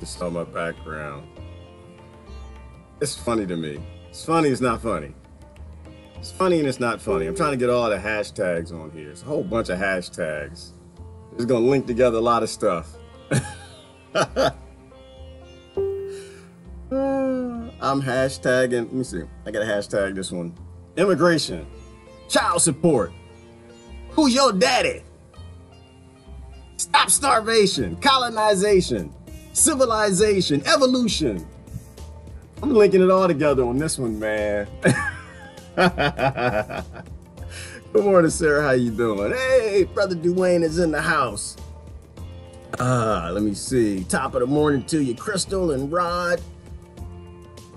Just saw my background. It's funny to me. It's funny, it's not funny. It's funny and it's not funny. I'm trying to get all the hashtags on here. It's a whole bunch of hashtags. It's gonna link together a lot of stuff. I'm hashtagging, let me see. I gotta hashtag this one. Immigration, child support. Who's your daddy? Stop starvation, colonization, civilization, evolution. I'm linking it all together on this one, man. Good morning, Sarah. How you doing? Hey, brother Dwayne is in the house. Let me see. Top of the morning to you, Crystal and Rod.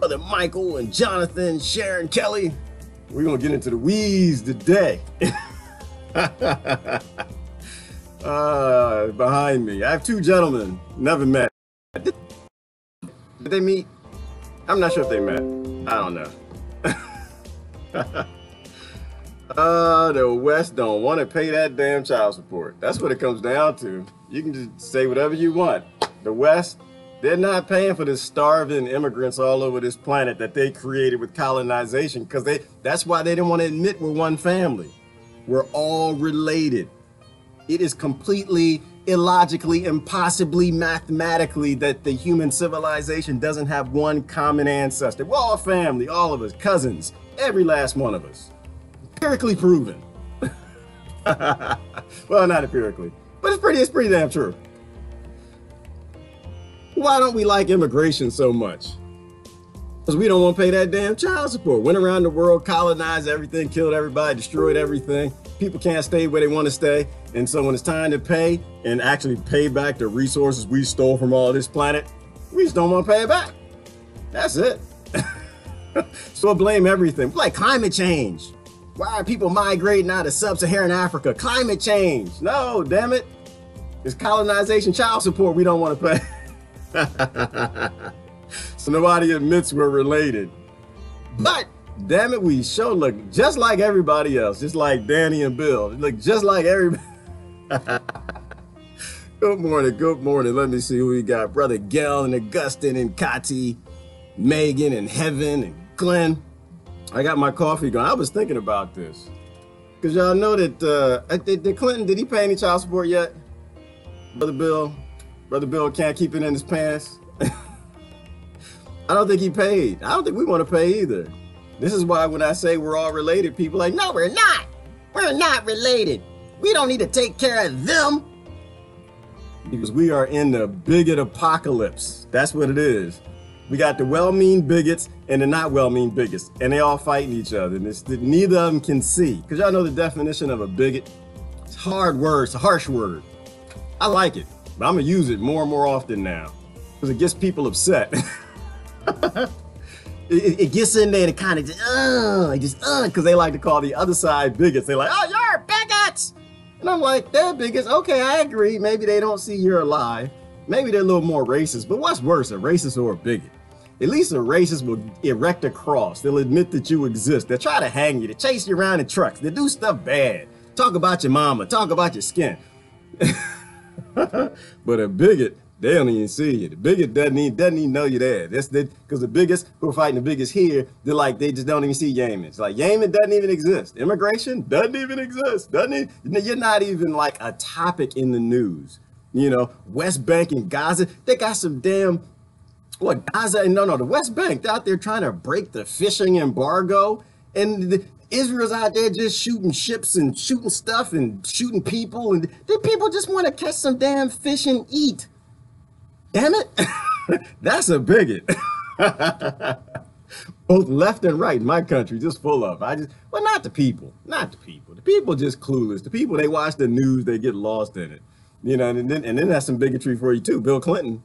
Brother Michael and Jonathan, Sharon, Kelly. We're gonna get into the weeds today. Behind me, I have two gentlemen, never met. Did they meet? I'm not sure if they met. I don't know. The West don't want to pay that damn child support. That's what it comes down to. You can just say whatever you want. The West, they're not paying for the starving immigrants all over this planet that they created with colonization, because that's why they didn't want to admit we're one family. We're all related. It is completely illogically, impossibly, mathematically that the human civilization doesn't have one common ancestor. We're all family, all of us, cousins, every last one of us. Empirically proven. Well, not empirically, but it's pretty damn true. Why don't we like immigration so much? Because we don't want to pay that damn child support. Went around the world, colonized everything, killed everybody, destroyed everything. People can't stay where they want to stay. And so when it's time to pay and actually pay back the resources we stole from all this planet, we just don't want to pay it back. That's it. So I blame everything. Like climate change. Why are people migrating out of sub-Saharan Africa? Climate change. No, damn it. It's colonization child support we don't want to pay. So nobody admits we're related. But damn it, we sure look just like everybody else, just like Danny and Bill. Look just like everybody. Good morning, good morning. Let me see who we got. Brother Gail and Augustine and Kati, Megan and Heaven and Glenn. I got my coffee going. I was thinking about this. Because y'all know that, did Clinton, did he pay any child support yet? Brother Bill can't keep it in his pants. I don't think he paid. I don't think we want to pay either. This is why when I say we're all related, people are like, no, we're not. We're not related. We don't need to take care of them. Because we are in the bigot apocalypse. That's what it is. We got the well-meaning bigots and the not well-meaning bigots. And they all fighting each other. And it's neither of them can see. Because y'all know the definition of a bigot. It's a hard word. It's a harsh word. I like it. But I'm going to use it more and more often now. Because it gets people upset. It gets in there to kind of just, because they like to call the other side bigots. They're like, oh, you're bigots. And I'm like, they're bigots. Okay, I agree. Maybe they don't see you're alive. Maybe they're a little more racist. But what's worse, a racist or a bigot? At least a racist will erect a cross. They'll admit that you exist. They'll try to hang you. They chase you around in trucks. They do stuff bad. Talk about your mama. Talk about your skin. But a bigot, they don't even see you. The bigot doesn't even know you're there. That's because the bigots who are fighting the bigots here, they just don't even see Yemen. It's like Yemen doesn't even exist. Immigration doesn't even exist. You're not even like a topic in the news. You know, West Bank and Gaza, they got some damn, Gaza, the West Bank, they're out there trying to break the fishing embargo. And Israel's out there just shooting ships and shooting stuff and shooting people. And the people just want to catch some damn fish and eat. Damn it. That's a bigot. Both left and right in my country, just full of. Well, not the people. Not the people. The people just clueless. The people, they watch the news, they get lost in it. You know, and then that's some bigotry for you too. Bill Clinton,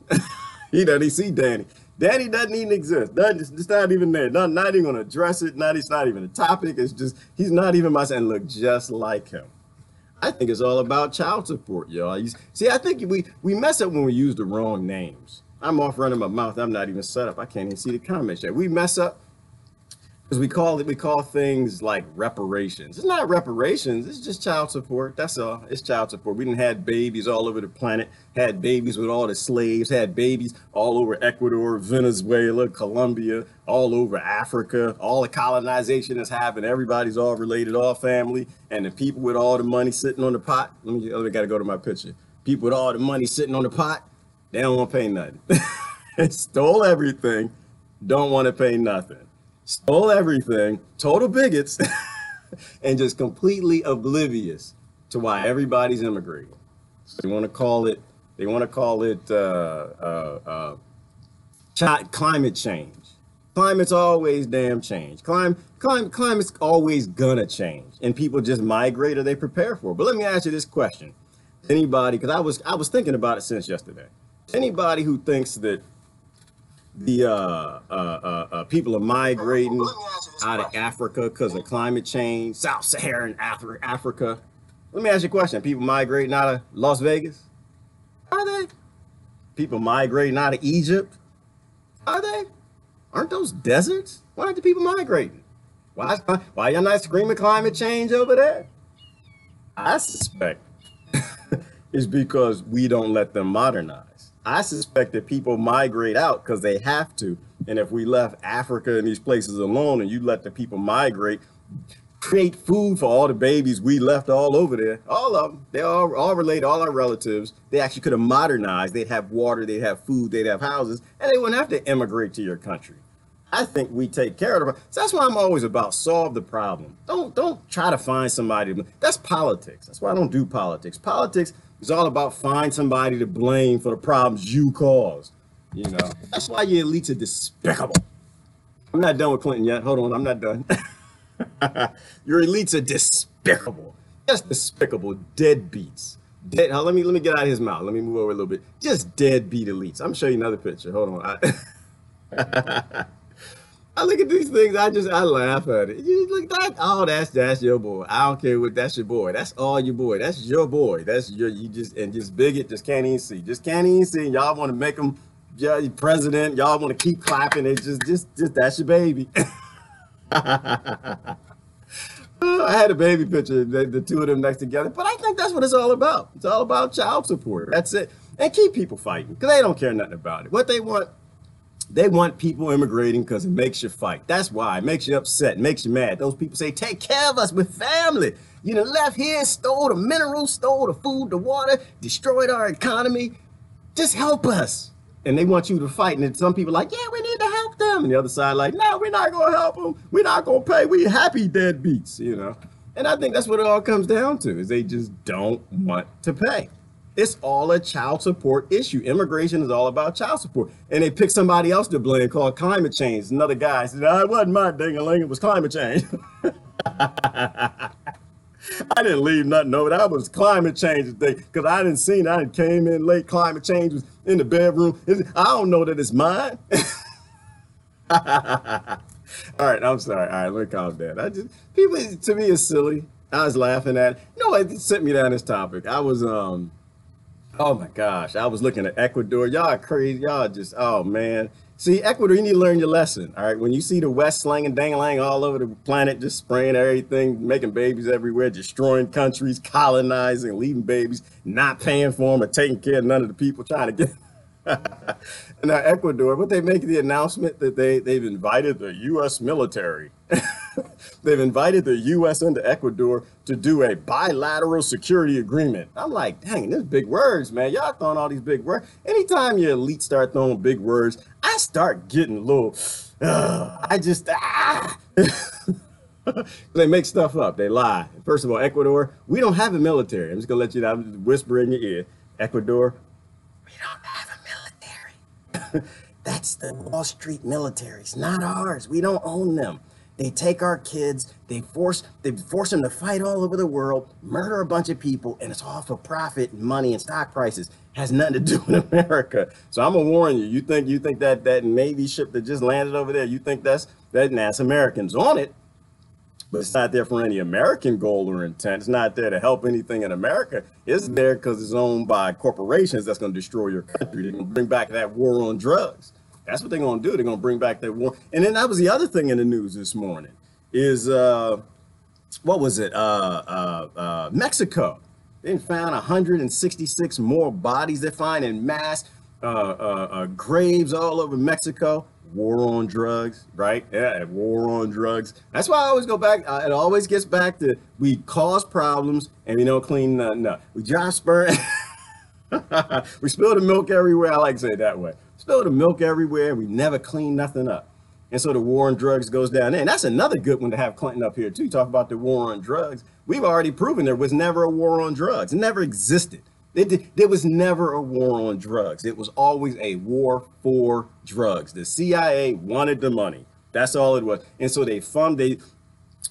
he doesn't see Danny. Danny doesn't even exist. It's not even there. Not even going to address it. It's not even a topic. It's just, he's not even my son. And look just like him. I think it's all about child support, y'all. See, I think we mess up when we use the wrong names. I'm off running my mouth. I'm not even set up. I can't even see the comments yet. We mess up Because we call things like reparations. It's not reparations, it's just child support. That's all. It's child support. We done had babies all over the planet, had babies with all the slaves, had babies all over Ecuador, Venezuela, Colombia, all over Africa. All the colonization has happened. Everybody's all related, all family. And the people with all the money sitting on the pot. I gotta go to my picture. People with all the money sitting on the pot, they don't want to pay nothing. Stole everything, don't want to pay nothing. Stole everything, total bigots, and just completely oblivious to why everybody's immigrating. So they want to call it climate change. Climate's always damn change. Climate's always gonna change, and people just migrate or they prepare for it. But let me ask you this question: anybody? Because I was thinking about it since yesterday. Anybody who thinks that the people are migrating out of Africa because of climate change, Sub-Saharan Africa. Let me ask you a question. People migrating out of Las Vegas? Are they? People migrating out of Egypt? Are they? Aren't those deserts? Why aren't the people migrating? Why y'all not screaming climate change over there? I suspect it's because we don't let them modernize. I suspect that people migrate out because they have to. And if we left Africa and these places alone and you let the people migrate, create food for all the babies we left all over there, all of them, they all relate, all our relatives, they actually could have modernized. They'd have water, they'd have food, they'd have houses, and they wouldn't have to immigrate to your country. I think we take care of it. So that's why I'm always about solve the problem. Don't try to find somebody. That's politics. That's why I don't do politics. Politics is all about find somebody to blame for the problems you caused. You know, that's why your elites are despicable. I'm not done with Clinton yet. Hold on, I'm not done. Your elites are despicable. Just despicable deadbeats. Let me get out of his mouth. Let me move over a little bit. Just deadbeat elites. I'm gonna show you another picture. Hold on. I look at these things, I laugh at it. You look that, oh, that's your boy. I don't care what, that's your boy. That's all your boy. That's your boy. That's your, just bigot, just can't even see. Just can't even see. Y'all want to make him president. Y'all want to keep clapping. It's just that's your baby. I had a baby picture, the two of them next together, but I think that's what it's all about. It's all about child support. That's it. And keep people fighting because they don't care nothing about it. What they want people immigrating because it makes you fight. That's why. It makes you upset, makes you mad. Those people say, take care of us, we're family. You done left here, stole the minerals, stole the food, the water, destroyed our economy. Just help us. And they want you to fight. And some people are like, yeah, we need to help them. And the other side like, no, we're not going to help them. We're not going to pay. We happy deadbeats, you know. And I think that's what it all comes down to, is they just don't want to pay. It's all a child support issue. Immigration is all about child support. And they pick somebody else to blame called climate change. Another guy said, it wasn't my ding-a-ling, it was climate change. I didn't leave nothing over. That was climate change today because I didn't see it. I came in late. Climate change was in the bedroom. I don't know that it's mine. All right, I'm sorry. All right, let me calm down. People, to me, is silly. I was laughing at it. No, it sent me down this topic. I was, oh my gosh, I was looking at Ecuador. Y'all are crazy. Y'all just, oh man. See, Ecuador, you need to learn your lesson. All right, when you see the West slanging dang-a-lang all over the planet, just spraying everything, making babies everywhere, destroying countries, colonizing, leaving babies, not paying for them or taking care of none of the people trying to get. And now Ecuador, what they make the announcement that they've invited the U.S. military. They've invited the U.S. into Ecuador to do a bilateral security agreement. I'm like, dang, there's big words, man. Y'all throwing all these big words. Anytime your elite start throwing big words, I start getting a little, They make stuff up. They lie. First of all, Ecuador, we don't have a military. I'm just going to let you know, I'm just whisper in your ear. Ecuador, we don't have a military. That's the Wall Street military. It's not ours. We don't own them. They take our kids, they force them to fight all over the world, murder a bunch of people, and it's all for profit and money and stock prices. Has nothing to do with America. So I'm gonna warn you. You think that Navy ship that just landed over there, you think that's Americans on it, but it's not there for any American goal or intent. It's not there to help anything in America. It's there because it's owned by corporations that's gonna destroy your country. They're gonna bring back that war on drugs. That's what they're going to do. They're going to bring back that war. And then that was the other thing in the news this morning is, what was it? Mexico. They found 166 more bodies. They're finding mass graves all over Mexico. War on drugs, right? Yeah, war on drugs. That's why I always go back. It always gets back to we cause problems and we don't clean nothing up. We drive sperm. We spill the milk everywhere. I like to say it that way. Spill the milk everywhere. We never clean nothing up. And so the war on drugs goes down there. And that's another good one to have Clinton up here too. Talk about the war on drugs. We've already proven there was never a war on drugs. It never existed. There was never a war on drugs. It was always a war for drugs. The CIA wanted the money. That's all it was. And so they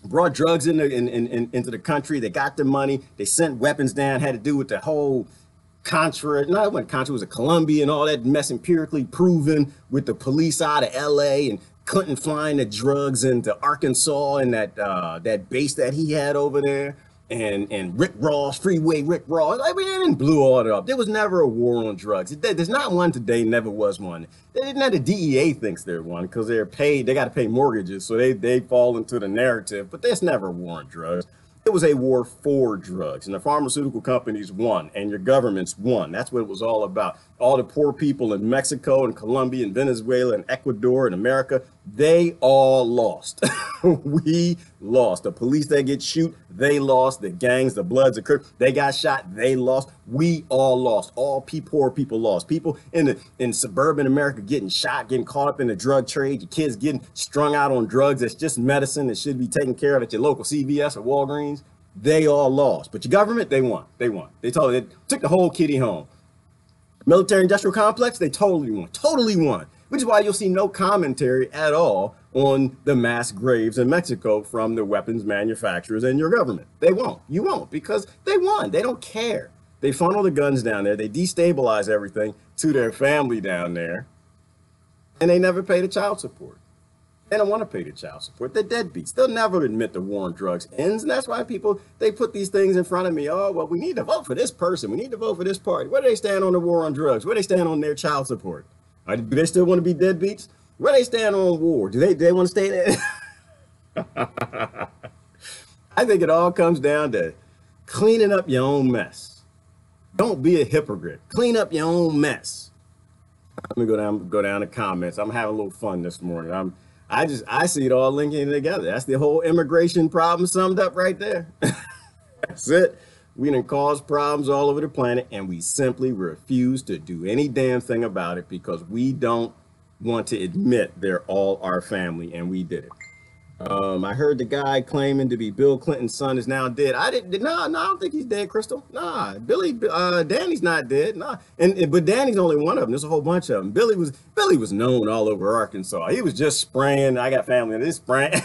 brought drugs into the country. They got the money. They sent weapons down. Had to do with the whole Contra. No, it wasn't Contra. It was a Colombia and all that mess, empirically proven with the police out of LA and Clinton flying the drugs into Arkansas and that base that he had over there. And Rick Ross, Freeway Rick Ross, I mean, they didn't blew all it up. There was never a war on drugs. There's not one today, never was one. Not the DEA thinks they're one because they're paid, they got to pay mortgages, so they fall into the narrative, but there's never a war on drugs. It was a war for drugs, and the pharmaceutical companies won, and your governments won. That's what it was all about. All the poor people in Mexico and Colombia and Venezuela and Ecuador and America, they all lost. We lost. The police that get shoot, they lost. The gangs, the Bloods, the Crips, they got shot, they lost. We all lost. All poor people lost. People in suburban America getting shot, getting caught up in the drug trade. Your kids getting strung out on drugs. That's just medicine that should be taken care of at your local CVS or Walgreens. They all lost. But your government, they won. They won. They took the whole kitty home. Military industrial complex, they totally won. Totally won. Which is why you'll see no commentary at all on the mass graves in Mexico from the weapons manufacturers and your government. They won't. You won't, because they won. They don't care. They funnel the guns down there. They destabilize everything to their family down there. And they never pay the child support. They don't want to pay the child support. They're deadbeats. They'll never admit the war on drugs ends. And that's why they put these things in front of me. Oh, well, we need to vote for this person. We need to vote for this party. Where do they stand on the war on drugs? Where do they stand on their child support? Do they still want to be deadbeats? Where they stand on war? Do they want to stay there? I think it all comes down to cleaning up your own mess. Don't be a hypocrite. Clean up your own mess. Let me go down to comments. I'm having a little fun this morning. I see it all linking together. That's the whole immigration problem summed up right there. That's it. We done caused problems all over the planet, and we simply refuse to do any damn thing about it because we don't want to admit they're all our family, and we did it. I heard the guy claiming to be Bill Clinton's son is now dead. I don't think he's dead, Crystal. Nah, Danny's not dead. Nah, but Danny's only one of them. There's a whole bunch of them. Billy was known all over Arkansas. He was just spraying. I got family in this spraying.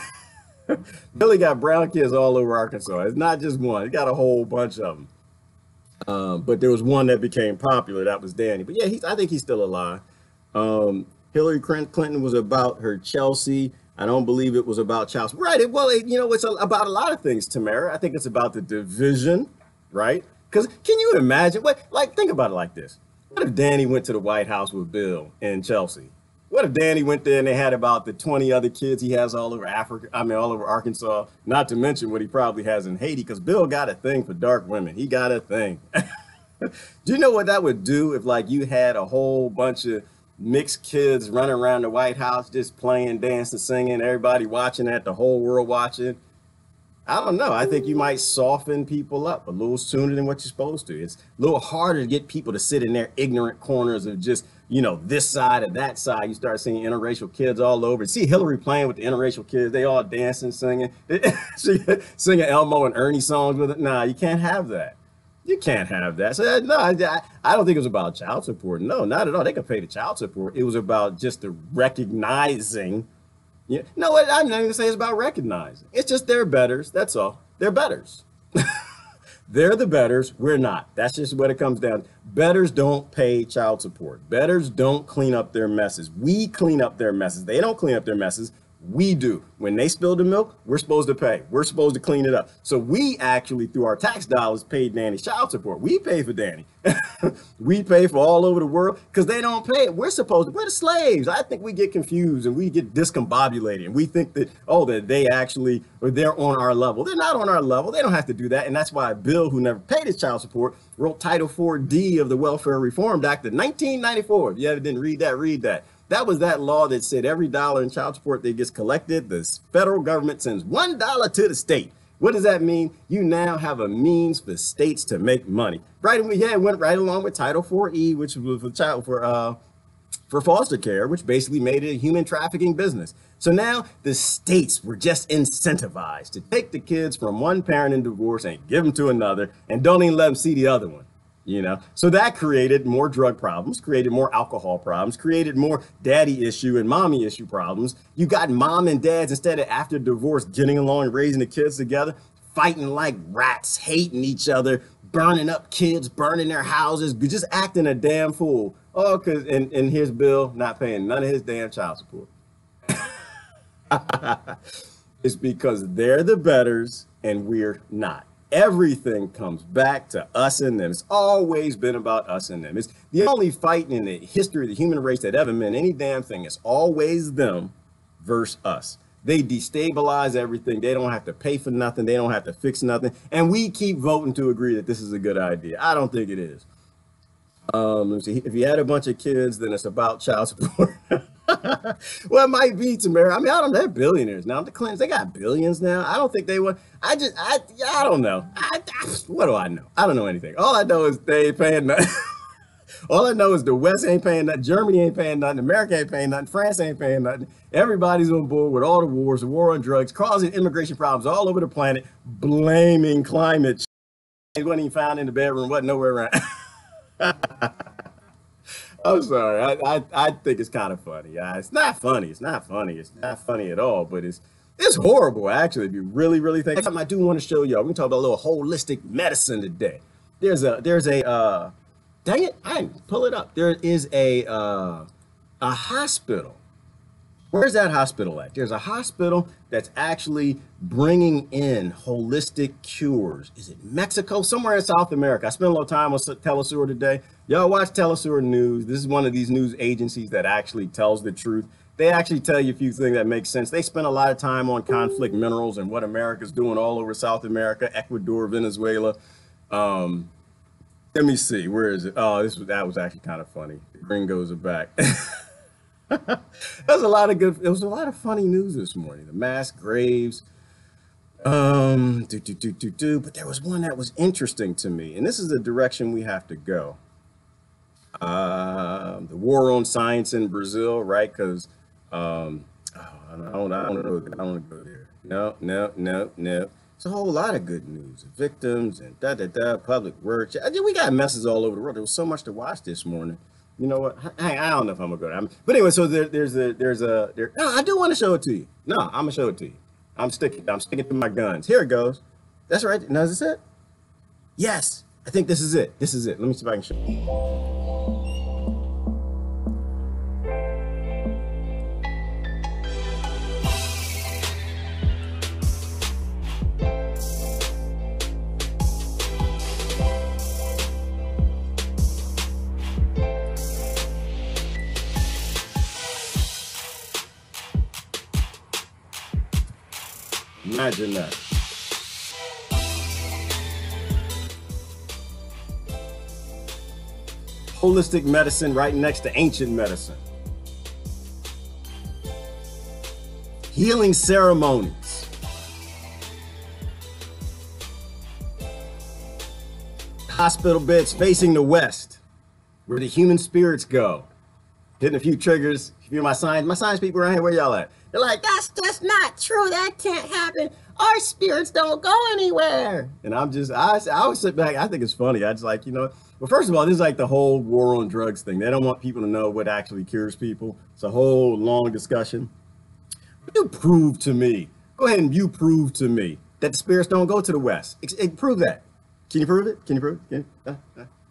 Billy got brown kids all over Arkansas. It's not just one. He got a whole bunch of them. But there was one that became popular. That was Danny. But yeah, I think he's still alive. Hillary Clinton was about her Chelsea. I don't believe it was about child support. Right. It's about a lot of things, Tamara. I think it's about the division, right? Because can you imagine? Think about it like this. What if Danny went to the White House with Bill in Chelsea? What if Danny went there and they had about the 20 other kids he has all over all over Arkansas, not to mention what he probably has in Haiti, because Bill got a thing for dark women. He got a thing. Do you know what that would do if you had a whole bunch of mixed kids running around the White House, just playing, dancing, singing, everybody watching that, the whole world watching? I don't know. I think you might soften people up a little sooner than what you're supposed to. It's a little harder to get people to sit in their ignorant corners of just, this side or that side. You start seeing interracial kids all over. See Hillary playing with the interracial kids. They all dancing, singing, singing Elmo and Ernie songs with it. Nah, you can't have that. You can't have that. So no, I don't think it was about child support. No, not at all. They could pay the child support. It was about just the recognizing. Yeah, no, I'm not even gonna say it's about recognizing. It's just they're betters. That's all. They're betters. They're the betters. We're not. That's just what it comes down to. Betters don't pay child support. Betters don't clean up their messes. We clean up their messes. They don't clean up their messes. We do. When they spill the milk, we're supposed to pay. We're supposed to clean it up. So we actually, through our tax dollars, paid Danny's child support. We pay for Danny. We pay for all over the world because they don't pay it. We're the slaves. I think we get confused and we get discombobulated. And we think that, oh, that they actually, or they're on our level. They're not on our level. They don't have to do that. And that's why Bill, who never paid his child support, wrote Title 4D of the Welfare Reform Act of 1994. If you ever didn't read that, read that. That was that law that said every dollar in child support that gets collected, the federal government sends $1 to the state. What does that mean? You now have a means for states to make money. Right? Yeah, it went right along with Title 4E, which was for foster care, which basically made it a human trafficking business. So now the states were just incentivized to take the kids from one parent in divorce and give them to another, and don't even let them see the other one. You know, so that created more drug problems, created more alcohol problems, created more daddy issue and mommy issue problems. You got mom and dads, instead of after divorce getting along and raising the kids together, fighting like rats, hating each other, burning up kids, burning their houses, just acting a damn fool. Oh, and here's Bill not paying none of his damn child support. It's because they're the betters and we're not. Everything comes back to us and them. It's always been about us and them. It's the only fight in the history of the human race that ever meant any damn thing. It's always them versus us. They destabilize everything. They don't have to pay for nothing. They don't have to fix nothing. And we keep voting to agree that this is a good idea. I don't think it is. Let me see. If you had a bunch of kids, then it's about child support. Well, it might be, Tamara. I mean, I don't know. They're billionaires now. The Clintons, they got billions now. I don't think they would. I don't know. What do I know? I don't know anything. All I know is they ain't paying nothing. All I know is the West ain't paying nothing. Germany ain't paying nothing. America ain't paying nothing. France ain't paying nothing. Everybody's on board with all the wars, the war on drugs, causing immigration problems all over the planet, blaming climate change. It wasn't even found in the bedroom. Wasn't nowhere around. I'm sorry. I think it's kind of funny. It's not funny. It's not funny. It's not funny at all. But it's horrible, actually, if you really, really think. I do want to show y'all. We're gonna talk about a little holistic medicine today. There's a dang it, I didn't pull it up. There is a hospital. Where's that hospital at? There's a hospital that's actually bringing in holistic cures. Is it Mexico? Somewhere in South America. I spent a little time on Telesur today. Y'all watch Telesur News. This is one of these news agencies that actually tells the truth. They actually tell you a few things that make sense. They spend a lot of time on conflict minerals and what America's doing all over South America, Ecuador, Venezuela. Let me see. Where is it? Oh, that was actually kind of funny. The gringos are back. There's a lot of good. There was a lot of funny news this morning. The mass graves. But there was one that was interesting to me, and this is the direction we have to go. The war on science in Brazil, right? Because I don't want to go there. No. It's a whole lot of good news. Victims and public works. We got messes all over the world. There was so much to watch this morning. You know what? I don't know if I'm gonna go there. But anyway, so no, I do want to show it to you. No, I'm gonna show it to you. I'm sticking to my guns. Here it goes. That's right. Now, is this it? Yes, I think this is it. This is it. Let me see if I can show you. Imagine that. Holistic medicine right next to ancient medicine. Healing ceremonies. Hospital beds facing the west, where the human spirits go. Hitting a few triggers. If you're my science people around here, where y'all at? They're like, that's just not true. That can't happen. Our spirits don't go anywhere. And I always sit back. I think it's funny. I just like, well, first of all, this is like the whole war on drugs thing. They don't want people to know what actually cures people. It's a whole long discussion. You prove to me, go ahead and you prove to me that the spirits don't go to the west. Prove that. Can you prove it? Can you prove it?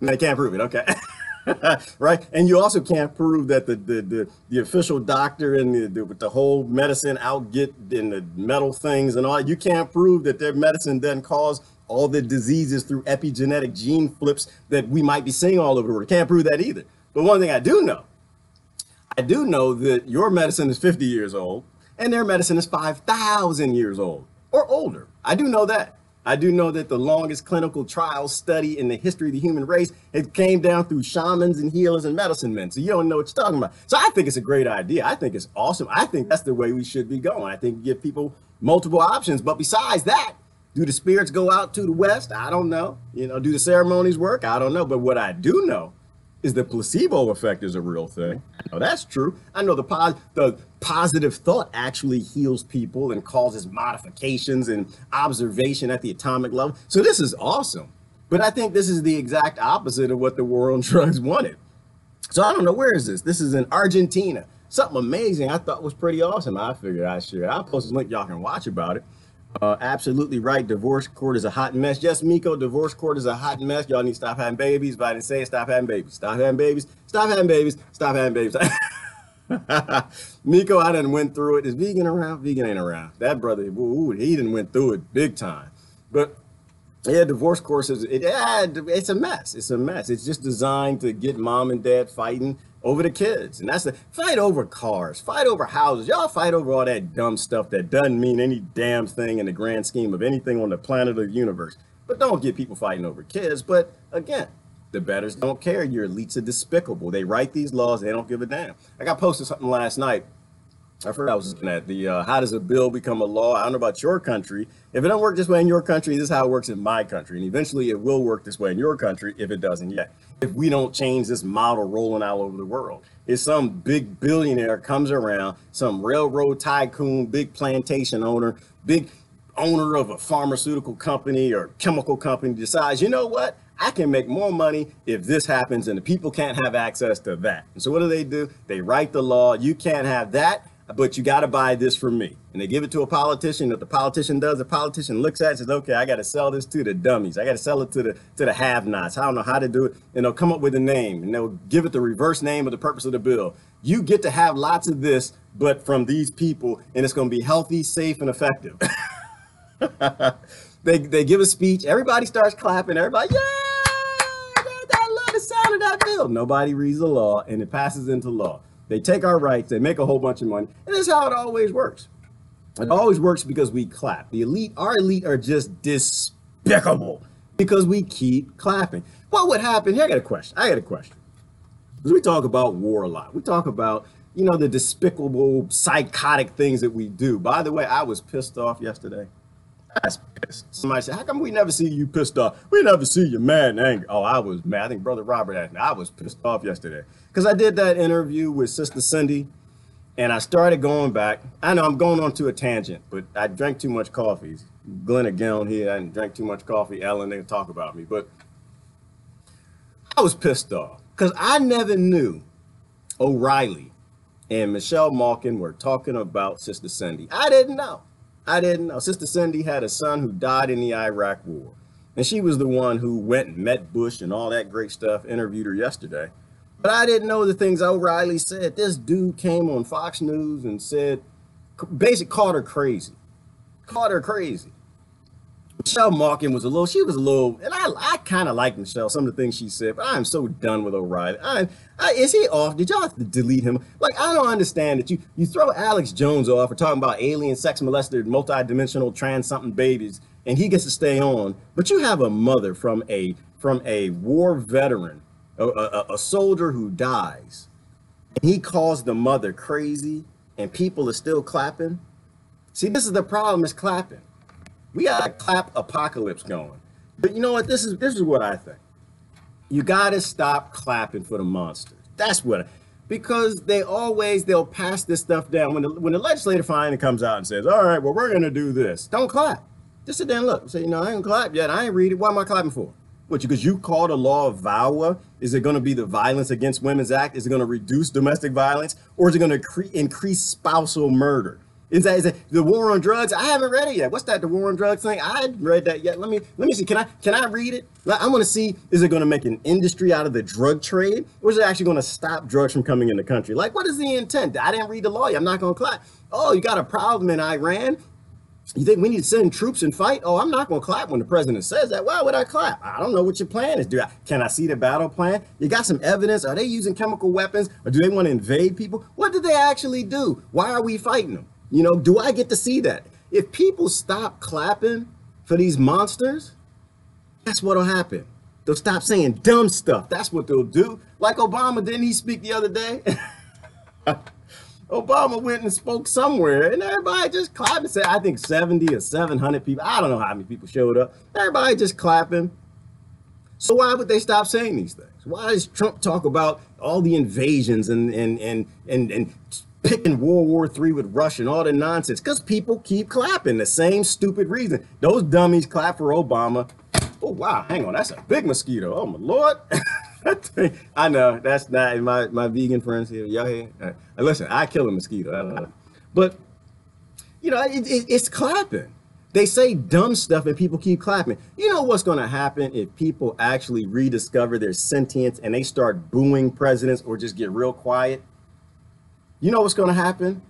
No, you can't prove it. Okay. Right? And you also can't prove that the official doctor and with the whole medicine outget and the metal things and all, you can't prove that their medicine doesn't cause all the diseases through epigenetic gene flips that we might be seeing all over the world. Can't prove that either. But one thing I do know that your medicine is 50 years old and their medicine is 5,000 years old or older. I do know that. I do know that the longest clinical trial study in the history of the human race, it came down through shamans and healers and medicine men. So you don't know what you're talking about. So I think it's a great idea. I think it's awesome. I think that's the way we should be going. I think give people multiple options. But besides that, do the spirits go out to the West? I don't know. You know, do the ceremonies work? I don't know. But what I do know is the placebo effect is a real thing. Oh, that's true. I know the positive thought actually heals people and causes modifications and observation at the atomic level. So this is awesome. But I think this is the exact opposite of what the war on drugs wanted. So I don't know, where is this? This is in Argentina. Something amazing I thought was pretty awesome. I figured I'd share it. I'll post a link, y'all can watch about it. Absolutely right. Divorce court is a hot mess. Yes, Miko, divorce court is a hot mess. Y'all need to stop having babies. If I didn't say it, stop having babies. Stop having babies. Stop having babies. Stop having babies. Miko, I done went through it. Is vegan around? Vegan ain't around. That brother, ooh, he done went through it big time. But yeah, divorce court is it's a mess. It's a mess. It's just designed to get mom and dad fighting over the kids. And that's the fight over cars, fight over houses. Y'all fight over all that dumb stuff that doesn't mean any damn thing in the grand scheme of anything on the planet or the universe. But don't get people fighting over kids. But again, the betters don't care. Your elites are despicable. They write these laws. They don't give a damn. Like I posted something last night. I forgot I was looking at the how does a bill become a law? I don't know about your country. If it don't work this way in your country, this is how it works in my country. And eventually it will work this way in your country if it doesn't yet. If we don't change this model rolling all over the world. If some big billionaire comes around, some railroad tycoon, big plantation owner, big owner of a pharmaceutical company or chemical company decides, you know what? I can make more money if this happens and the people can't have access to that. And so what do? They write the law. You can't have that, but you got to buy this from me. And they give it to a politician. What the politician does, the politician looks at it and says, okay, I got to sell this to the dummies. I got to sell it to the have-nots. I don't know how to do it. And they'll come up with a name and they'll give it the reverse name of the purpose of the bill. You get to have lots of this, but from these people, and it's going to be healthy, safe, and effective. They give a speech. Everybody starts clapping. Everybody, yeah, I love the sound of that bill. Nobody reads the law, and it passes into law. They take our rights. They make a whole bunch of money. And this is how it always works. It always works because we clap. The elite, our elite are just despicable because we keep clapping. What would happen? Here, I got a question. Because we talk about war a lot. We talk about, you know, the despicable, psychotic things that we do. By the way, I was pissed off yesterday. I was pissed. Somebody said, how come we never see you pissed off? We never see you mad and angry. Oh, I was mad. I think Brother Robert asked me. I was pissed off yesterday because I did that interview with Sister Cindy and I started going back. I know I'm going on to a tangent, but I drank too much coffee. Glenn again here, I didn't drink too much coffee. Ellen, they talk about me, but I was pissed off because I never knew O'Reilly and Michelle Malkin were talking about Sister Cindy. I didn't know. Sister Cindy had a son who died in the Iraq War. And she was the one who went and met Bush and all that great stuff, interviewed her yesterday. But I didn't know the things O'Reilly said. This dude came on Fox News and said, basically called her crazy. Michelle Malkin was a little, and I kind of like Michelle, some of the things she said, but I'm so done with O'Reilly. Is he off? Did y'all have to delete him? Like, I don't understand that you throw Alex Jones off for talking about alien, sex molested, multi-dimensional, trans something babies, and he gets to stay on. But you have a mother from a war veteran, a soldier who dies, and he calls the mother crazy, and people are still clapping. See, this is the problem, is clapping. We got a clap apocalypse going. But you know what? This is what I think. You got to stop clapping for the monsters. That's what, because they'll pass this stuff down. When the legislator finally comes out and says, all right, well, we're going to do this. Don't clap. Just sit there and look. Say, you know, I ain't clap yet. I ain't read it. What am I clapping for? What, because you called a law of VAWA? Is it going to be the Violence Against Women's Act? Is it going to reduce domestic violence? Or is it going to increase spousal murder? Is that the war on drugs? I haven't read it yet. What's that? The war on drugs thing? I haven't read that yet. Let me see. Can I read it? I want to see, is it going to make an industry out of the drug trade, or is it actually going to stop drugs from coming in the country? Like, what is the intent? I didn't read the law. I'm not going to clap. Oh, you got a problem in Iran? You think we need to send troops and fight? Oh, I'm not going to clap when the president says that. Why would I clap? I don't know what your plan is. Can I see the battle plan? You got some evidence? Are they using chemical weapons, or do they want to invade people? What did they actually do? Why are we fighting them? You know, do I get to see that? If people stop clapping for these monsters, that's what'll happen. They'll stop saying dumb stuff. That's what they'll do. Like Obama, didn't he speak the other day? Obama went and spoke somewhere, and everybody just clapped and said, I think 70 or 700 people. I don't know how many people showed up. Everybody just clapping. So why would they stop saying these things? Why does Trump talk about all the invasions and picking World War III with Russia and all the nonsense? Because people keep clapping the same stupid reason. Those dummies clap for Obama. Oh, wow, hang on, that's a big mosquito. Oh, my Lord. I know, that's not my vegan friends here. Y'all here? Listen, I kill a mosquito. But, you know, it's clapping. They say dumb stuff and people keep clapping. You know what's going to happen if people actually rediscover their sentience and they start booing presidents or just get real quiet? You know what's going to happen?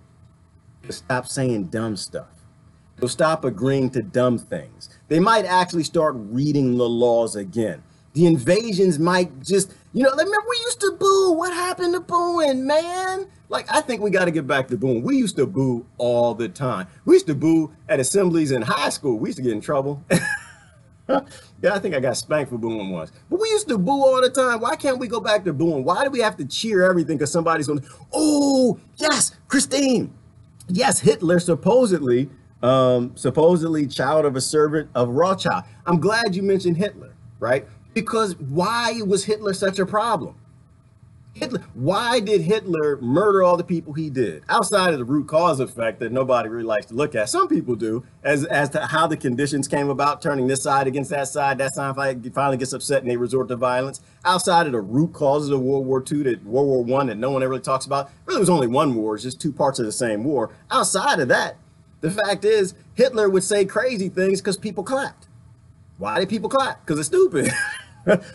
They'll stop saying dumb stuff. They'll stop agreeing to dumb things. They might actually start reading the laws again. The invasions might just, you know, remember we used to boo. What happened to booing, man? Like, I think we got to get back to booing. We used to boo all the time. We used to boo at assemblies in high school. We used to get in trouble. Yeah, I think I got spanked for booing once. But we used to boo all the time. Why can't we go back to booing? Why do we have to cheer everything because somebody's going to, oh, yes, Christine. Yes, Hitler supposedly child of a servant of Rothschild. I'm glad you mentioned Hitler, right? Because why was Hitler such a problem? Why did Hitler murder all the people he did? Outside of the root cause effect that nobody really likes to look at. Some people do, as to how the conditions came about, turning this side against that side finally gets upset and they resort to violence. Outside of the root causes of World War II, World War I that no one ever really talks about. Really, it was only one war. It's just two parts of the same war. Outside of that, the fact is Hitler would say crazy things because people clapped. Why did people clap? Because it's stupid.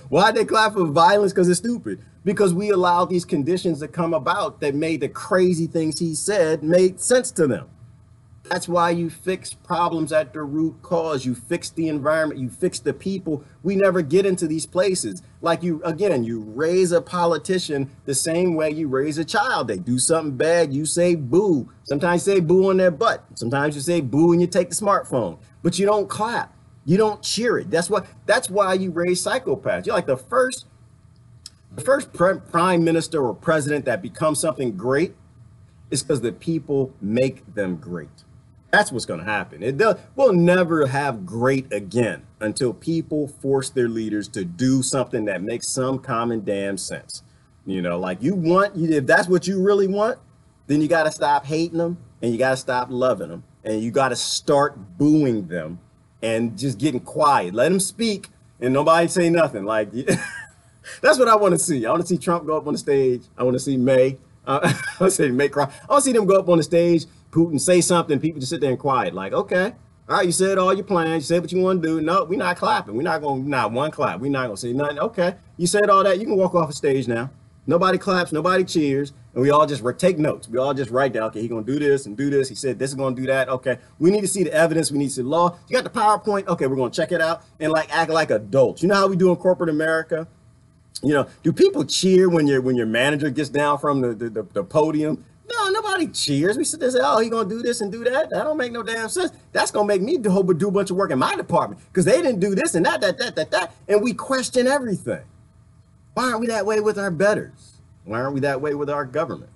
Why did they clap for violence? Because it's stupid. Because we allowed these conditions to come about that made the crazy things he said made sense to them. That's why you fix problems at the root cause. You fix the environment. You fix the people. We never get into these places. Like you raise a politician the same way you raise a child. They do something bad, you say boo. Sometimes you say boo on their butt. Sometimes you say boo and you take the smartphone. But you don't clap. You don't cheer it. That's why you raise psychopaths. You're like the first prime minister or president that becomes something great is because the people make them great. That's what's going to happen. We'll never have great again until people force their leaders to do something that makes some common damn sense. You know, like if that's what you really want, then you got to stop hating them and you got to stop loving them and you got to start booing them and just getting quiet. Let them speak and nobody say nothing. Like, that's what I want to see. I want to see Trump go up on the stage. I want to see May. I want to see May cry. I want to see them go up on the stage, Putin say something, people just sit there and quiet. Like, okay, all right, you said all your plans. You said what you want to do. No, we're not clapping. We're not going to, not one clap. We're not going to say nothing. Okay, you said all that. You can walk off the stage now. Nobody claps. Nobody cheers. And we all just take notes. We all just write down, okay, he's going to do this and do this. He said this is going to do that. Okay, we need to see the evidence. We need to see the law. You got the PowerPoint. Okay, we're going to check it out and like act like adults. You know how we do in corporate America? You know, do people cheer when your manager gets down from the podium? No, nobody cheers. We sit there and say, oh, he's going to do this and do that. That don't make no damn sense. That's going to make me do a bunch of work in my department because they didn't do this and that. And we question everything. Why aren't we that way with our betters? Why aren't we that way with our government?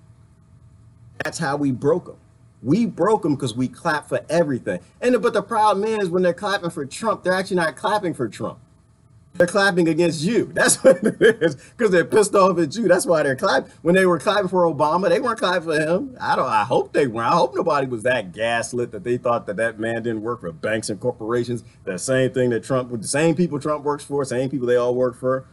That's how we broke them. We broke them because we clap for everything. But the problem is when they're clapping for Trump, they're actually not clapping for Trump. They're clapping against you. That's what it is, because they're pissed off at you. That's why they're clapping. When they were clapping for Obama, they weren't clapping for him. I hope they weren't. I hope nobody was that gaslit that they thought that man didn't work for banks and corporations. The same thing that the same people Trump works for, same people they all work for.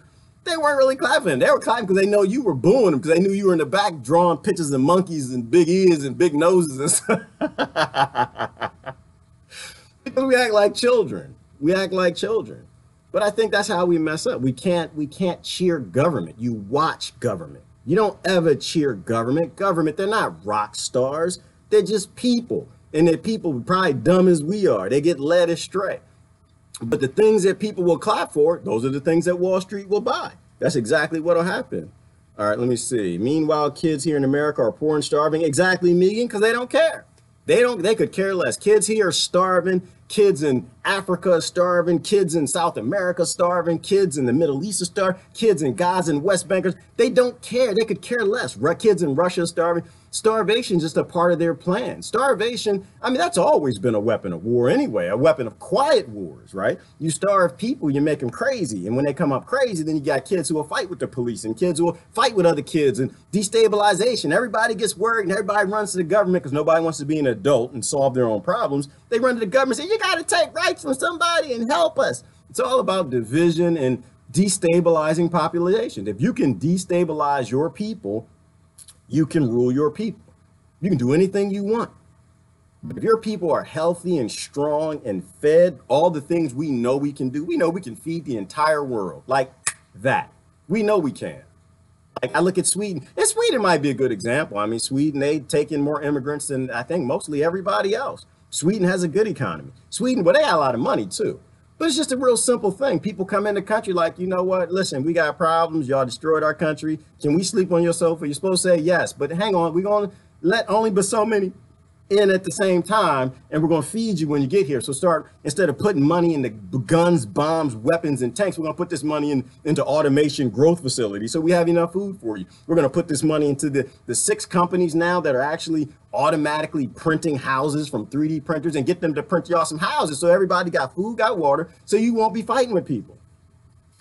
They weren't really clapping. They were clapping because they know you were booing them, because they knew you were in the back drawing pictures of monkeys and big ears and big noses and stuff. Because we act like children. We act like children. But I think that's how we mess up. We can't cheer government. You watch government. You don't ever cheer government. Government, they're not rock stars. They're just people. And they're people probably dumb as we are. They get led astray. But the things that people will clap for, those are the things that Wall Street will buy. That's exactly what will happen. All right, let me see. Meanwhile, kids here in America are poor and starving. Exactly, Megan, because they don't care. They could care less. Kids here are starving. Kids in Africa are starving. Kids in South America are starving. Kids in the Middle East are starving. Kids in Gaza and West Bankers, they don't care. They could care less. Kids in Russia are starving. Starvation is just a part of their plan. Starvation, I mean, that's always been a weapon of war anyway, a weapon of quiet wars, right? You starve people, you make them crazy. And when they come up crazy, then you got kids who will fight with the police and kids who will fight with other kids, and destabilization. Everybody gets worried and everybody runs to the government because nobody wants to be an adult and solve their own problems. They run to the government and say, you got to take rights from somebody and help us. It's all about division and destabilizing populations. If you can destabilize your people, you can rule your people. You can do anything you want. But if your people are healthy and strong and fed all the things we know we can do, we know we can feed the entire world like that. We know we can. Like I look at Sweden, and Sweden might be a good example. I mean, Sweden, they take in more immigrants than I think mostly everybody else. Sweden has a good economy. Sweden, well, they got a lot of money too. But it's just a real simple thing. People come in the country like, you know what? Listen, we got problems. Y'all destroyed our country. Can we sleep on your sofa? You're supposed to say yes. But hang on, we're going to let only but so many in at the same time, and we're going to feed you when you get here. So start, instead of putting money into guns, bombs, weapons, and tanks, we're going to put this money into automation growth facilities so we have enough food for you. We're going to put this money into the 6 companies now that are actually automatically printing houses from 3D printers, and get them to print y'all some houses so everybody got food, got water, so you won't be fighting with people.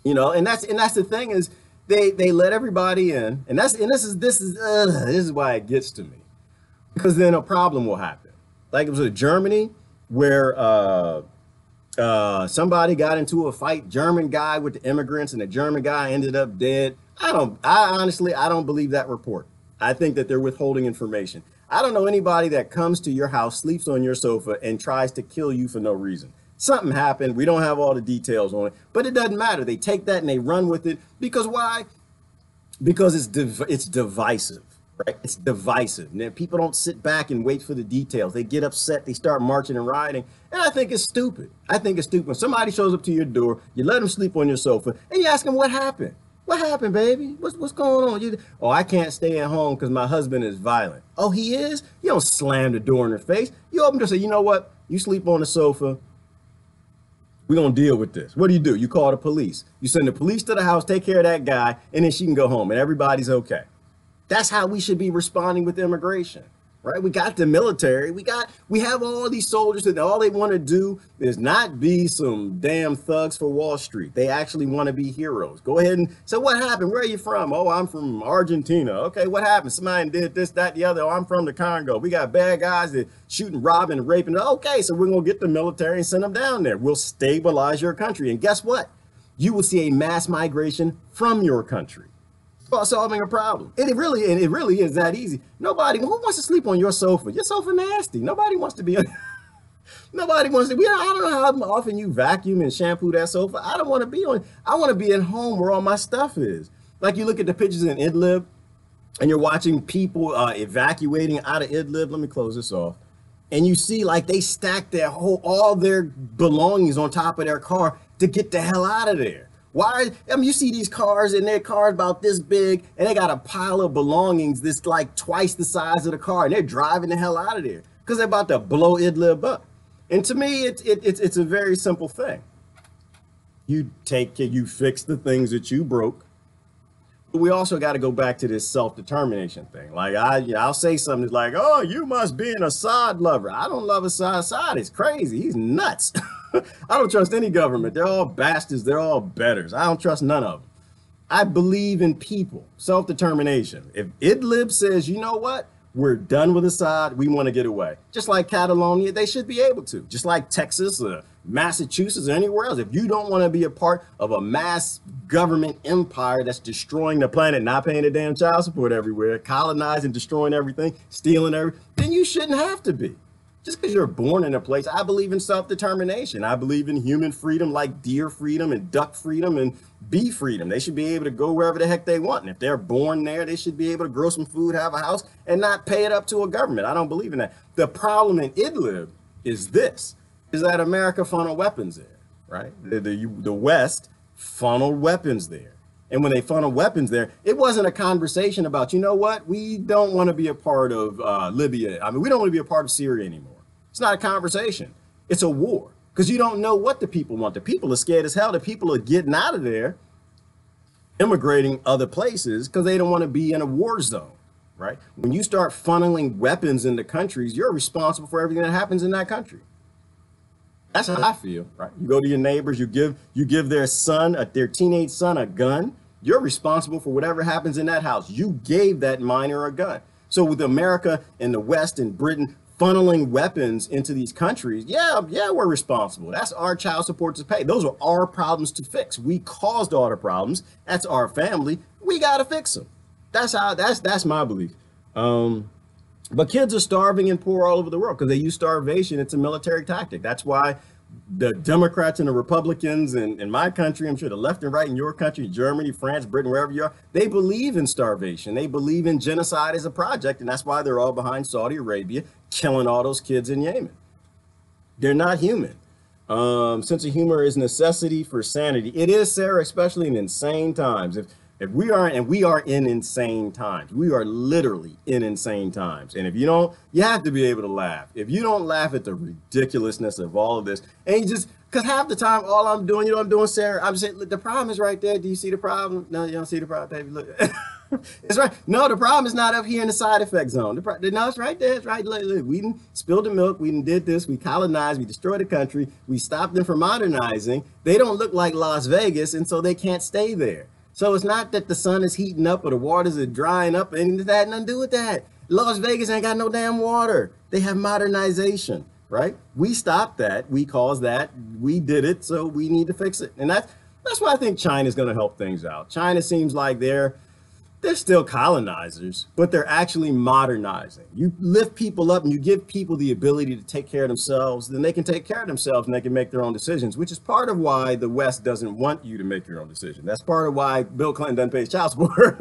You know, and that's the thing is they let everybody in, and this is why it gets to me. Because then a problem will happen. Like it was in Germany where somebody got into a fight, German guy with the immigrants, and the German guy ended up dead. I honestly don't believe that report. I think that they're withholding information. I don't know anybody that comes to your house, sleeps on your sofa, and tries to kill you for no reason. Something happened. We don't have all the details on it, but it doesn't matter. They take that and they run with it. Because why? Because it's divisive. Right? It's divisive. And people don't sit back and wait for the details. They get upset. They start marching and rioting. And I think it's stupid. I think it's stupid. When somebody shows up to your door, you let them sleep on your sofa, and you ask them, what happened? What happened, baby? What's going on? Oh, I can't stay at home because my husband is violent. Oh, he is? You don't slam the door in their face. You open the door and say, you know what? You sleep on the sofa. We're going to deal with this. What do? You call the police. You send the police to the house, take care of that guy, and then she can go home, and everybody's okay. That's how we should be responding with immigration, right? We got the military. We have all these soldiers that all they want to do is not be some damn thugs for Wall Street. They actually want to be heroes. Go ahead and so what happened? Where are you from? Oh, I'm from Argentina. Okay, what happened? Somebody did this, that, the other. Oh, I'm from the Congo. We got bad guys that shooting, robbing, and raping. Okay, so we're going to get the military and send them down there. We'll stabilize your country. And guess what? You will see a mass migration from your country. About solving a problem. It really is that easy. Who wants to sleep on your sofa? Your sofa nasty. Nobody wants to be nobody wants to be. I don't know how often you vacuum and shampoo that sofa. I don't want to be on. I want to be at home where all my stuff is. Like you look at the pictures in Idlib and you're watching people evacuating out of Idlib. Let me close this off. And you see like they stack all their belongings on top of their car to get the hell out of there. Why? I mean, you see these cars and their cars about this big, and they got a pile of belongings that's like twice the size of the car, and they're driving the hell out of there because they're about to blow Idlib up. And to me, it's a very simple thing. You fix the things that you broke. But we also got to go back to this self-determination thing. Like I'll say something that's like, "Oh, you must be an Assad lover." I don't love Assad. Assad is crazy. He's nuts. I don't trust any government. They're all bastards. They're all betters. I don't trust none of them. I believe in people, self-determination. If Idlib says, you know what? We're done with Assad. We want to get away. Just like Catalonia, they should be able to. Just like Texas or Massachusetts or anywhere else. If you don't want to be a part of a mass government empire that's destroying the planet, not paying the damn child support everywhere, colonizing, destroying everything, stealing everything, then you shouldn't have to be. Just because you're born in a place, I believe in self-determination. I believe in human freedom like deer freedom and duck freedom and bee freedom. They should be able to go wherever the heck they want. And if they're born there, they should be able to grow some food, have a house, and not pay it up to a government. I don't believe in that. The problem in Idlib is this, is that America funneled weapons there, right? The West funneled weapons there. And when they funneled weapons there, it wasn't a conversation about, you know what, we don't want to be a part of Libya. I mean, we don't want to be a part of Syria anymore. It's not a conversation. It's a war. Because you don't know what the people want. The people are scared as hell. The people are getting out of there, immigrating other places because they don't want to be in a war zone, right? When you start funneling weapons into countries, you're responsible for everything that happens in that country. That's how I feel, right? You go to your neighbors, you give their son, their teenage son, a gun. You're responsible for whatever happens in that house. You gave that minor a gun. So with America and the West and Britain funneling weapons into these countries, yeah, we're responsible. That's our child support to pay. Those are our problems to fix. We caused all the problems. That's our family. We got to fix them. That's my belief. But kids are starving and poor all over the world because they use starvation. It's a military tactic. That's why the Democrats and the Republicans in my country, I'm sure the left and right in your country, Germany, France, Britain, wherever you are, they believe in starvation. They believe in genocide as a project. And that's why they're all behind Saudi Arabia, killing all those kids in Yemen. They're not human. Sense of humor is necessity for sanity. It is, Sarah, especially in insane times. If we are in insane times. We are literally in insane times. And if you don't, you have to be able to laugh. If you don't laugh at the ridiculousness of all of this, and you just, because half the time, all I'm doing, you know what I'm doing, Sarah? I'm saying, look, the problem is right there. Do you see the problem? No, you don't see the problem, baby. Look. It's right. No, the problem is not up here in the side effect zone. No, it's right there. It's right. Look, we didn't spill the milk. We did this. We colonized. We destroyed the country. We stopped them from modernizing. They don't look like Las Vegas, and so they can't stay there. So it's not that the sun is heating up or the waters are drying up, and that had nothing to do with that. Las Vegas ain't got no damn water. They have modernization, right? We stopped that. We caused that. We did it, so we need to fix it. And that's why I think China's going to help things out. China seems like they're still colonizers, but they're actually modernizing. You lift people up and you give people the ability to take care of themselves, then they can take care of themselves and they can make their own decisions, which is part of why the West doesn't want you to make your own decision. That's part of why Bill Clinton doesn't pay his child support.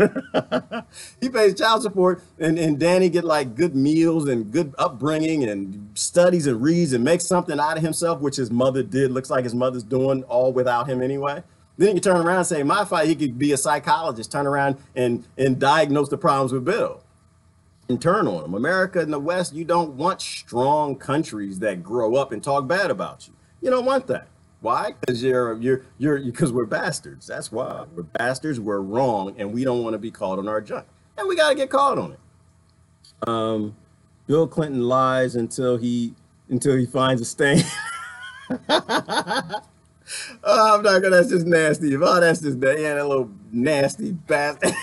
He pays child support and Danny get like good meals and good upbringing and studies and reads and makes something out of himself, which his mother did. Looks like his mother's doing all without him anyway. Then you turn around and say, my fight, he could be a psychologist, turn around and diagnose the problems with Bill and turn on him. America and the West, you don't want strong countries that grow up and talk bad about you. You don't want that. Why? Because because we're bastards. That's why. We're bastards, we're wrong, and we don't want to be caught on our junk. And we got to get caught on it. Bill Clinton lies until he finds a stain. Oh, I'm not gonna. That's just nasty. Oh, that's just that. Yeah, that little nasty bastard.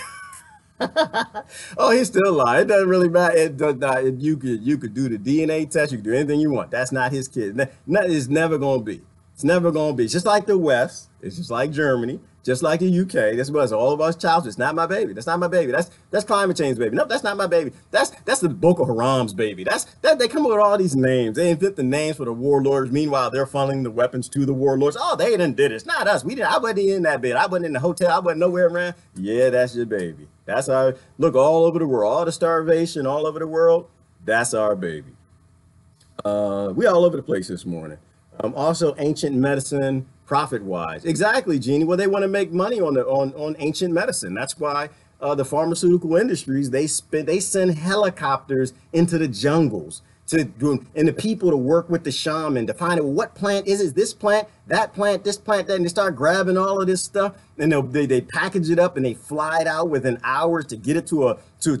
Oh, he's still alive. It doesn't really matter. It does not. You could do the DNA test. You could do anything you want. That's not his kid. It's never gonna be. It's never gonna be. It's just like the West. It's just like Germany. Just like the UK. That's what it's all about. Childhood. It's not my baby. That's not my baby. That's climate change baby. No, that's not my baby. That's the Boko Haram's baby. They come up with all these names. They invent the names for the warlords. Meanwhile, they're funneling the weapons to the warlords. Oh, they done did it. It's not us. I wasn't in that bed. I wasn't in the hotel. I wasn't nowhere around. Yeah, that's your baby. That's how. Look, all over the world, all the starvation all over the world. That's our baby. We all over the place this morning. Also, ancient medicine. Profit-wise, exactly, Jeannie. Well, they want to make money on ancient medicine. That's why the pharmaceutical industries they send helicopters into the jungles and the people to work with the shaman to find out what plant is it, this plant, that, and they start grabbing all of this stuff and they package it up and they fly it out within hours to get it to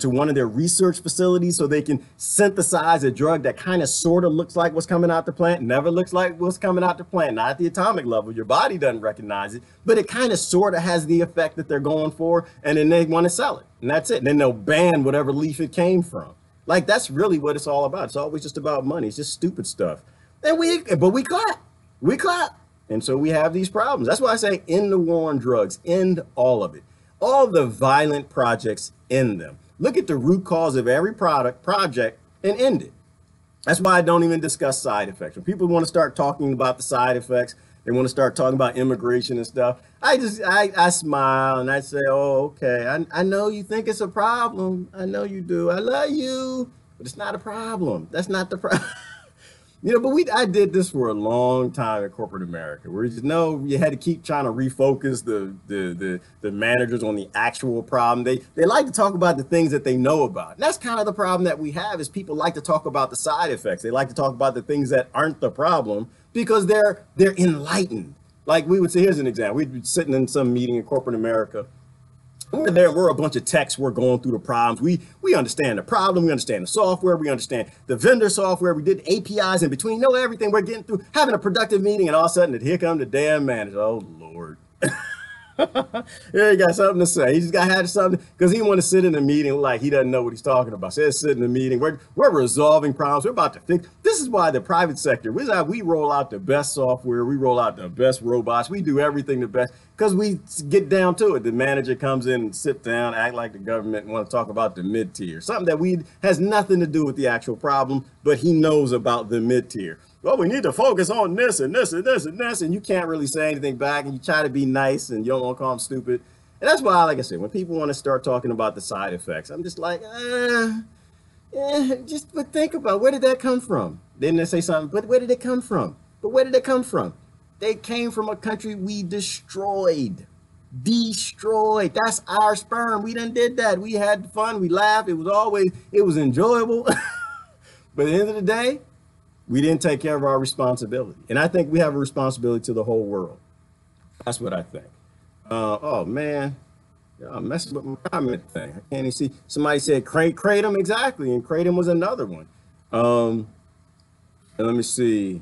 one of their research facilities so they can synthesize a drug that kind of sort of looks like what's coming out the plant, never looks like what's coming out the plant, not at the atomic level. Your body doesn't recognize it, but it kind of sort of has the effect that they're going for, and then they want to sell it, and that's it. And then they'll ban whatever leaf it came from. Like, that's really what it's all about. It's always just about money. It's just stupid stuff. And but we clap. We clap. And so we have these problems. That's why I say end the war on drugs. End all of it. All the violent projects, end them. Look at the root cause of every project and end it. That's why I don't even discuss side effects. When people want to start talking about the side effects, they want to start talking about immigration and stuff, I smile and I say, oh, okay, I know you think it's a problem. I know you do. I love you, but it's not a problem. That's not the problem. You know, but I did this for a long time in corporate America, where you just know you had to keep trying to refocus the managers on the actual problem. They like to talk about the things that they know about. And that's kind of the problem that we have, is people like to talk about the side effects. They like to talk about the things that aren't the problem because they're enlightened. Like, we would say, here's an example. We'd be sitting in some meeting in corporate America. We're a bunch of techs. We're going through the problems. We understand the problem. We understand the software. We understand the vendor software. We did APIs in between. Know everything. We're getting through, having a productive meeting, and all of a sudden, here comes the damn manager. Oh, Lord. Yeah, he got something to say. He just had something, because he want to sit in the meeting like he doesn't know what he's talking about. So let's sit in the meeting. We're resolving problems. We're about to fix. This is why the private sector, we roll out the best software. We roll out the best robots. We do everything the best, because we get down to it. The manager comes in and sit down, act like the government, and want to talk about the mid-tier, something that has nothing to do with the actual problem, but he knows about the mid-tier. Well, we need to focus on this and this and this and this, and you can't really say anything back, and you try to be nice, and you don't want to call them stupid. And that's why, like I said, when people want to start talking about the side effects, I'm just like, but think about, where did that come from? Then they say something, but where did it come from? But where did it come from? They came from a country we destroyed. Destroyed. That's our sperm. We done did that. We had fun. We laughed. It was enjoyable. But at the end of the day, we didn't take care of our responsibility. And I think we have a responsibility to the whole world. That's what I think. Oh, man. I'm messing with my comment thing. I can't even see. Somebody said kratom, exactly. And kratom was another one. And let me see.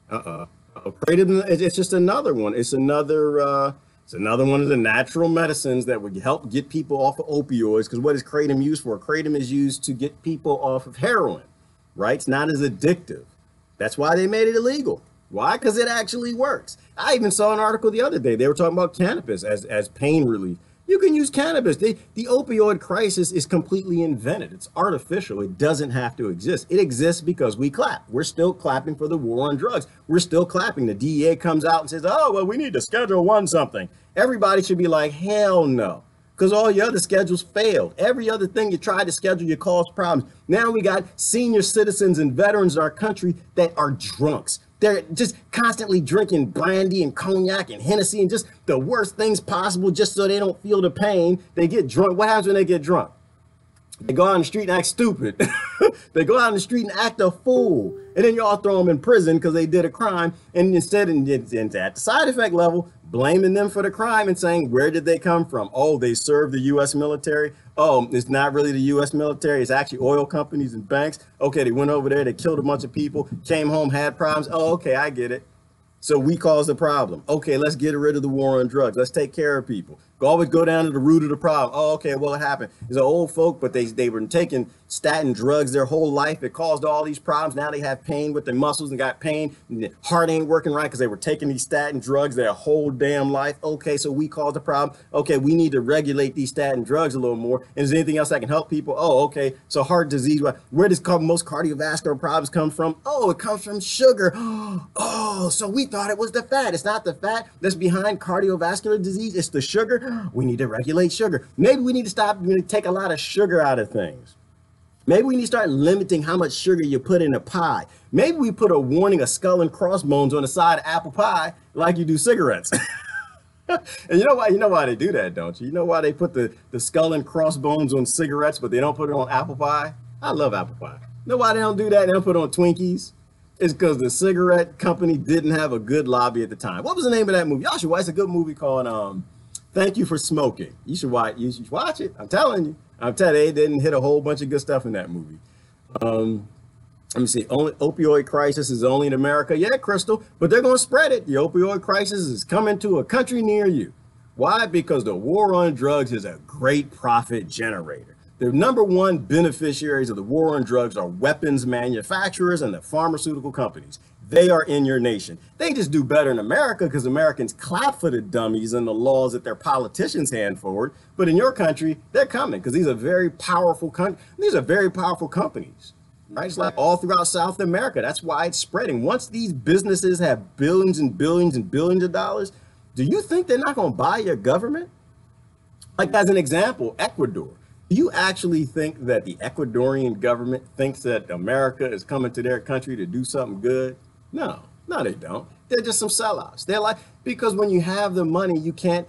Kratom, it's just another one. It's another one of the natural medicines that would help get people off of opioids. Because what is kratom used for? Kratom is used to get people off of heroin, right? It's not as addictive. That's why they made it illegal. Why? Because it actually works. I even saw an article the other day. They were talking about cannabis as pain relief. You can use cannabis. The opioid crisis is completely invented. It's artificial. It doesn't have to exist. It exists because we clap. We're still clapping for the war on drugs. We're still clapping. The DEA comes out and says, oh, well, we need to Schedule 1 something. Everybody should be like, hell no. Because all your other schedules failed. Every other thing you tried to schedule, you caused problems. Now we got senior citizens and veterans in our country that are drunks. They're just constantly drinking brandy and cognac and Hennessy and just the worst things possible just so they don't feel the pain. They get drunk. What happens when they get drunk? They go out on the street and act stupid. They go out on the street and act a fool. And then y'all throw them in prison because they did a crime. And instead, at the side effect level, blaming them for the crime and saying, where did they come from? Oh, they served the U.S. military. Oh, it's not really the U.S. military. It's actually oil companies and banks. Okay, they went over there. They killed a bunch of people, came home, had problems. Oh, okay, I get it. So we caused the problem. Okay, let's get rid of the war on drugs. Let's take care of people. Always go down to the root of the problem. Oh, okay, well, it happened. It's an old folk, but they were taking statin drugs their whole life. It caused all these problems. Now they have pain with their muscles and got pain. And the heart ain't working right because they were taking these statin drugs their whole damn life. Okay, so we caused the problem. Okay, we need to regulate these statin drugs a little more. And is there anything else that can help people? Oh, okay, so heart disease. Where does most cardiovascular problems come from? Oh, it comes from sugar. Oh, so we thought it was the fat. It's not the fat that's behind cardiovascular disease. It's the sugar. We need to regulate sugar. Maybe we need to stop, take a lot of sugar out of things. Maybe we need to start limiting how much sugar you put in a pie. Maybe we put a warning of skull and crossbones on the side of apple pie like you do cigarettes. And you know why they do that, don't you? You know why they put the skull and crossbones on cigarettes, but they don't put it on apple pie? I love apple pie. You know why they don't do that? They don't put it on Twinkies? It's because the cigarette company didn't have a good lobby at the time. What was the name of that movie? Y'all should watch. It's a good movie called Thank You for Smoking. You should watch it. I'm telling you. They didn't hit a whole bunch of good stuff in that movie. Let me see. Only opioid crisis is only in America. Yeah, Crystal, but they're going to spread it. The opioid crisis is coming to a country near you. Why? Because the war on drugs is a great profit generator. The number one beneficiaries of the war on drugs are weapons manufacturers and the pharmaceutical companies. They are in your nation. They just do better in America because Americans clap for the dummies and the laws that their politicians hand forward. But in your country, they're coming because these are very powerful companies. Right? It's like all throughout South America. That's why it's spreading. Once these businesses have billions and billions and billions of dollars, do you think they're not going to buy your government? Like as an example, Ecuador. Do you actually think that the Ecuadorian government thinks that America is coming to their country to do something good? No, they don't. They're just some sellouts. They're like, because when you have the money, you can't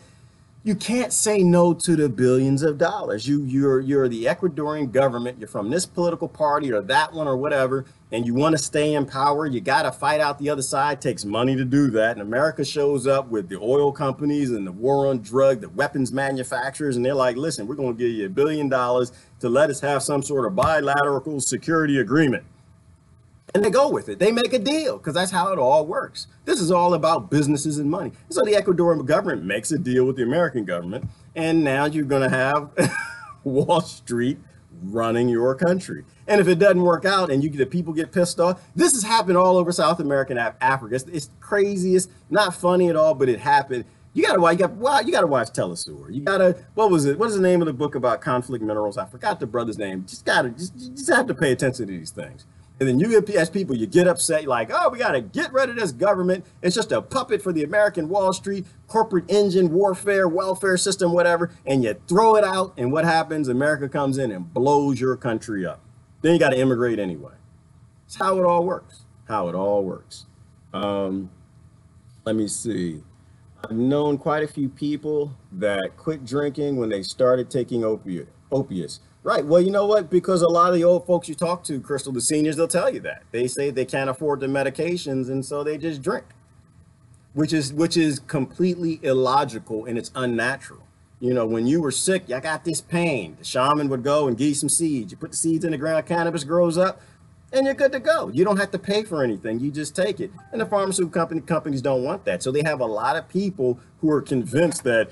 say no to the billions of dollars. You're the Ecuadorian government. You're from this political party or that one or whatever, and you want to stay in power. You got to fight out the other side. It takes money to do that. And America shows up with the oil companies and the war on drug, the weapons manufacturers, and they're like, listen, we're going to give you $1 billion to let us have some sort of bilateral security agreement. And they go with it. They make a deal because that's how it all works. This is all about businesses and money. So the Ecuadorian government makes a deal with the American government. And now you're going to have Wall Street running your country. And if it doesn't work out and the people get pissed off, this has happened all over South America and Africa. It's crazy. It's not funny at all, but it happened. You gotta watch Telesur. You gotta, what is the name of the book about conflict minerals? I forgot the brother's name. Just have to pay attention to these things. And then you get, as people, you get upset, you're like, oh, we got to get rid of this government. It's just a puppet for the American Wall Street, corporate engine, warfare, welfare system, whatever. And you throw it out. And what happens? America comes in and blows your country up. Then you got to immigrate anyway. It's how it all works. Let me see. I've known quite a few people that quit drinking when they started taking opiates. Right. Well, you know what? Because a lot of the old folks you talk to, Crystal, the seniors, they'll tell you that. They say they can't afford the medications, and so they just drink, which is completely illogical and it's unnatural. You know, when you were sick, I got this pain. The shaman would go and give you some seeds. You put the seeds in the ground, cannabis grows up, and you're good to go. You don't have to pay for anything. You just take it. And the pharmaceutical companies don't want that. So they have a lot of people who are convinced that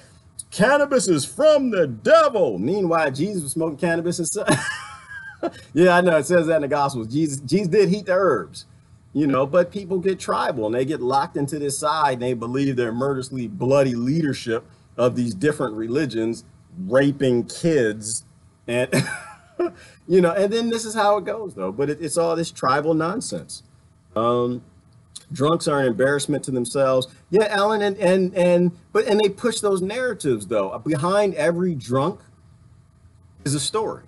cannabis is from the devil. Meanwhile, Jesus was smoking cannabis and stuff. Yeah, I know it says that in the Gospels. Jesus did heat the herbs, you know, but people get tribal and they get locked into this side and they believe their murderously bloody leadership of these different religions raping kids and, you know, and then this is how it goes though. But it's all this tribal nonsense. Drunks are an embarrassment to themselves. Yeah, Alan, and they push those narratives though. Behind every drunk is a story,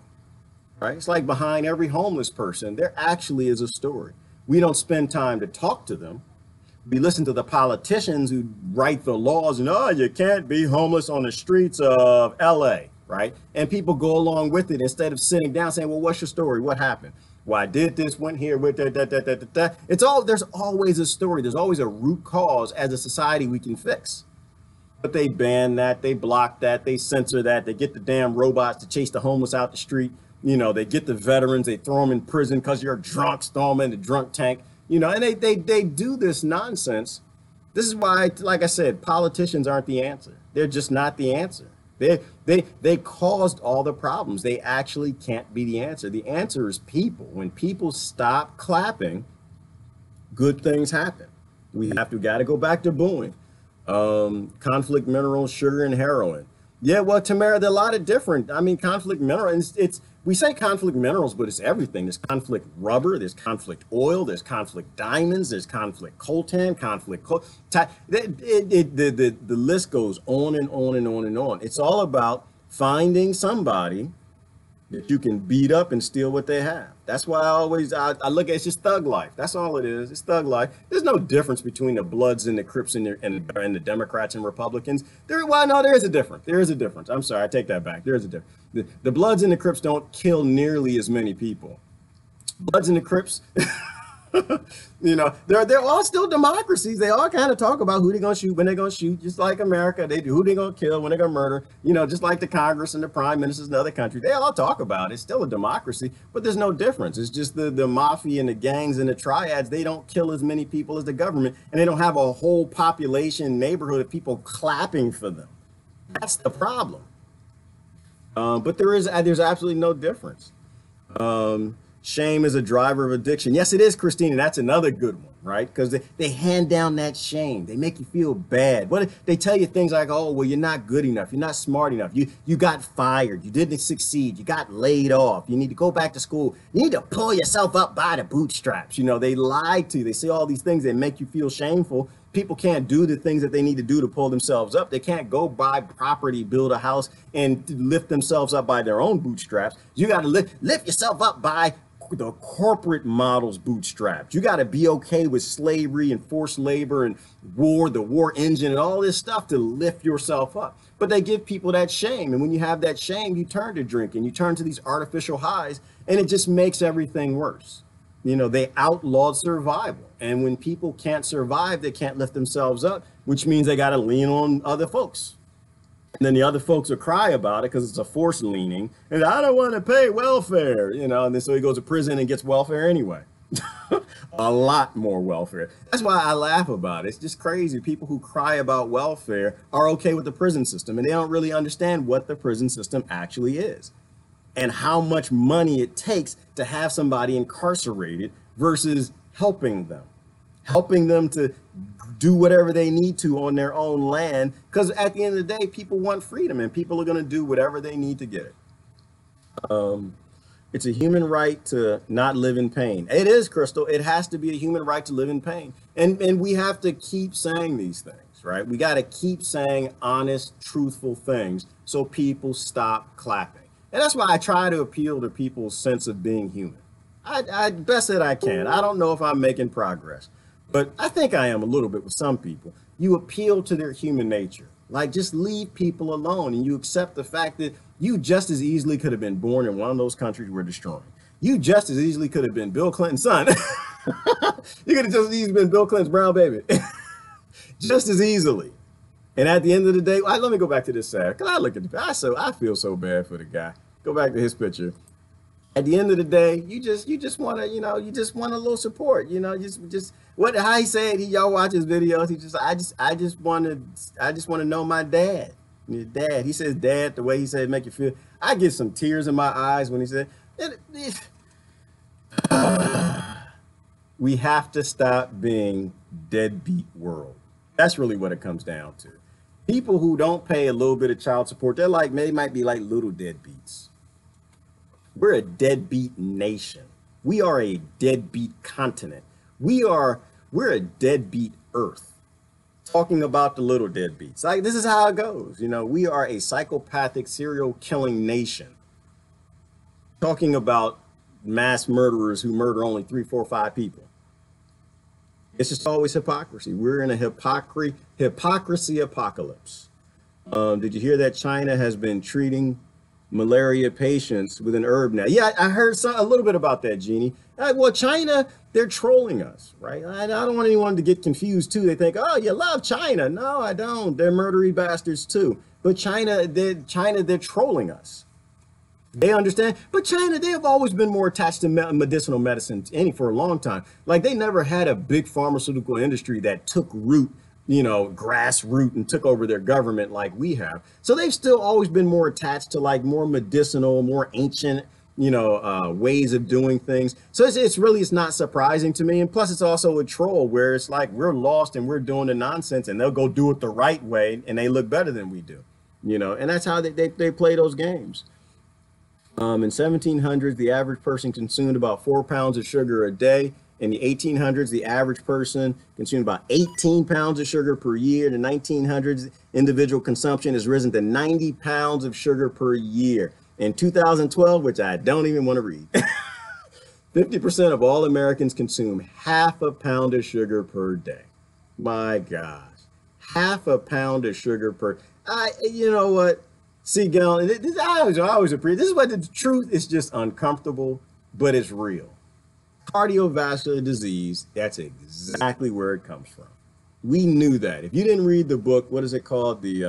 right? It's like behind every homeless person, there actually is a story. We don't spend time to talk to them. We listen to the politicians who write the laws and, oh, you can't be homeless on the streets of LA, right? And people go along with it instead of sitting down saying, well, what's your story? What happened? Well, I did this, went here with that. There's always a story. There's always a root cause as a society we can fix. But they ban that, they block that, they censor that, they get the damn robots to chase the homeless out the street. You know, they get the veterans, they throw them in prison because you're drunk, throw them in the drunk tank. You know, and they do this nonsense. This is why, like I said, politicians aren't the answer. They're just not the answer. They caused all the problems. They actually can't be the answer. The answer is people. When people stop clapping, good things happen. We got to go back to booing. Conflict minerals, sugar, and heroin. Yeah, well, Tamara, there are a lot of different. I mean, conflict minerals. We say conflict minerals, but it's everything. There's conflict rubber. There's conflict oil. There's conflict diamonds. There's conflict coltan. Conflict the list goes on and on and on and on. It's all about finding somebody that you can beat up and steal what they have. That's why I look at it's just thug life. That's all it is. It's thug life. There's no difference between the Bloods and the Crips and the Democrats and Republicans. There is a difference. There is a difference. I'm sorry, I take that back. There is a difference. The Bloods and the Crips don't kill nearly as many people. Bloods and the Crips, you know, they're all still democracies. They all kind of talk about who they're going to shoot, when they're going to shoot, just like America. They do who they're going to kill, when they're going to murder, you know, just like the Congress and the prime ministers in other countries. They all talk about it. It's still a democracy, but there's no difference. It's just the mafia and the gangs and the triads. They don't kill as many people as the government, and they don't have a whole population neighborhood of people clapping for them. That's the problem. But there's absolutely no difference. Shame is a driver of addiction. Yes, it is, Christina. That's another good one, right? Because they hand down that shame. They make you feel bad. What they tell you things like, oh, well, you're not good enough. You're not smart enough. You got fired. You didn't succeed. You got laid off. You need to go back to school. You need to pull yourself up by the bootstraps. You know, they lie to you. They say all these things that make you feel shameful. People can't do the things that they need to do to pull themselves up. They can't go buy property, build a house, and lift themselves up by their own bootstraps. You got to lift yourself up by the corporate model's bootstrapped. You got to be okay with slavery and forced labor and war, the war engine and all this stuff to lift yourself up. But they give people that shame. And when you have that shame, you turn to drinking, you turn to these artificial highs, and it just makes everything worse. You know, they outlawed survival. And when people can't survive, they can't lift themselves up, which means they got to lean on other folks. And then the other folks will cry about it because it's a forced leaning. And I don't want to pay welfare, you know, and then so he goes to prison and gets welfare anyway. A lot more welfare. That's why I laugh about it. It's just crazy. People who cry about welfare are okay with the prison system, and they don't really understand what the prison system actually is and how much money it takes to have somebody incarcerated versus helping them to do whatever they need to on their own land. Because at the end of the day, people want freedom, and people are going to do whatever they need to get it. It's a human right to not live in pain. It is, Crystal. It has to be a human right to live in pain. And we have to keep saying these things, right? We got to keep saying honest, truthful things so people stop clapping. And that's why I try to appeal to people's sense of being human. I best that I can. I don't know if I'm making progress, but I think I am a little bit with some people. You appeal to their human nature. Like, just leave people alone, and you accept the fact that you just as easily could have been born in one of those countries we're destroying. You just as easily could have been Bill Clinton's son. You could have just as easily been Bill Clinton's brown baby. Just as easily. And at the end of the day, let me go back to this sad, because I look at I feel so bad for the guy. Go back to his picture. At the end of the day, you just want to, you just want a little support, just how he said, y'all watch his videos. I just want to know my dad. Your dad. He says dad the way he said make you feel. I get some tears in my eyes when he said, we have to stop being deadbeat world. That's really what it comes down to. People who don't pay a little bit of child support, they might be like little deadbeats. We're a deadbeat nation. We are a deadbeat continent. We're a deadbeat earth. Talking about the little deadbeats. Like, this is how it goes. We are a psychopathic serial killing nation. Talking about mass murderers who murder only 3, 4, 5 people. It's just always hypocrisy. We're in a hypocrisy apocalypse. Did you hear that China has been treating malaria patients with an herb now? Yeah, I heard a little bit about that, Jeannie. Well, China, they're trolling us, right? I don't want anyone to get confused too. They think, oh, you love China. No, I don't. They're murdery bastards too. But China, they're trolling us. They understand. But China, they have always been more attached to medicinal medicine for a long time. Like, they never had a big pharmaceutical industry that took root, grassroots, and took over their government like we have. So they've still always been more attached to like more medicinal, more ancient, ways of doing things. So it's not surprising to me. And plus it's also a troll where it's like we're lost and we're doing the nonsense and they'll go do it the right way and they look better than we do, and that's how they play those games. In 1700s, the average person consumed about 4 pounds of sugar a day. In the 1800s, the average person consumed about 18 pounds of sugar per year. In the 1900s, individual consumption has risen to 90 pounds of sugar per year. In 2012, which I don't even want to read, 50% of all Americans consume half a pound of sugar per day. My gosh, half a pound of sugar per. You know what? See, Galen, I always appreciate. This is what the truth is, just uncomfortable, but it's real. Cardiovascular disease, that's exactly where it comes from. We knew that. If you didn't read the book, what is it called? The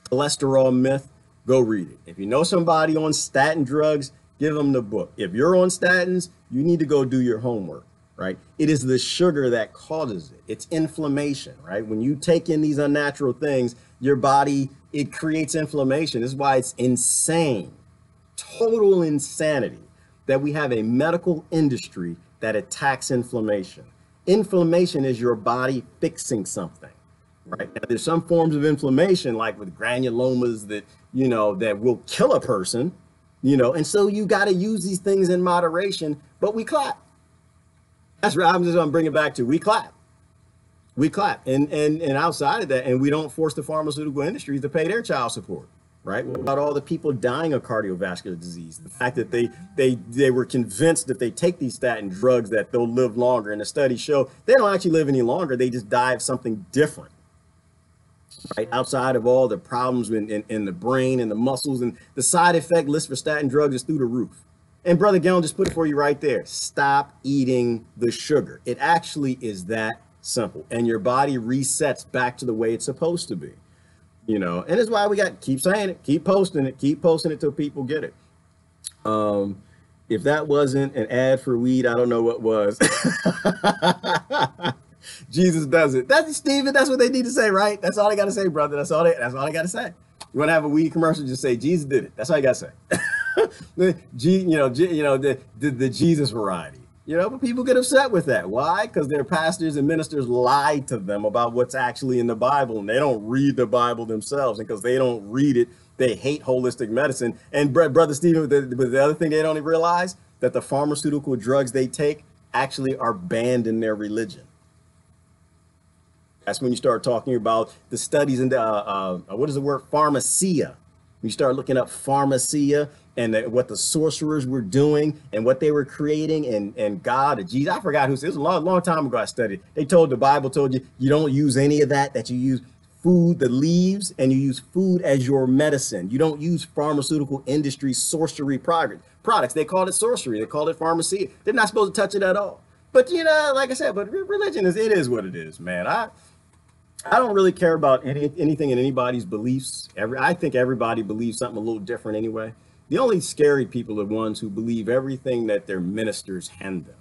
cholesterol myth, go read it. If you know somebody on statin drugs, give them the book. If you're on statins, you need to go do your homework. right? It is the sugar that causes it. It's inflammation, right? When you take in these unnatural things, your body, it creates inflammation. This is why it's insane, total insanity, that we have a medical industry that attacks inflammation. Inflammation is your body fixing something, right? Now, there's some forms of inflammation, like with granulomas that, that will kill a person, and so you got to use these things in moderation, but we clap. That's right. I'm just going to bring it back to we clap. We clap. And outside of that, and we don't force the pharmaceutical industries to pay their child support. Right? What about all the people dying of cardiovascular disease? The fact that they were convinced that they take these statin drugs that they'll live longer. And the studies show they don't actually live any longer. They just die of something different. Right? Outside of all the problems in the brain and the muscles, and the side effect list for statin drugs is through the roof. And Brother Gellin just put it for you right there. Stop eating the sugar. It actually is that simple. And your body resets back to the way it's supposed to be. And it's why we got keep saying it, keep posting it till people get it. If that wasn't an ad for weed, I don't know what was. Jesus does it. That's Stephen. That's what they need to say, right? That's all they got to say, brother. That's all they got to say. You want to have a weed commercial? Just say Jesus did it. That's all you got to say. the Jesus variety. But people get upset with that. Why? Because their pastors and ministers lie to them about what's actually in the Bible, and they don't read the Bible themselves. And because they don't read it, they hate holistic medicine. And Brother Stephen, the other thing they don't realize, that the pharmaceutical drugs they take actually are banned in their religion. That's when you start talking about the studies in the, what is the word? Pharmacia. You start looking up pharmacia and what the sorcerers were doing and what they were creating, and God or Jesus, I forgot who said it. It was a long time ago I studied. The Bible told you, you don't use any of that you use food, the leaves, and you use food as your medicine. You don't use pharmaceutical industry sorcery products. They called it sorcery. They called it pharmacia. They're not supposed to touch it at all. But, like I said, but religion it is what it is, man. I don't really care about anything in anybody's beliefs. I think everybody believes something a little different anyway. The only scary people are the ones who believe everything that their ministers hand them.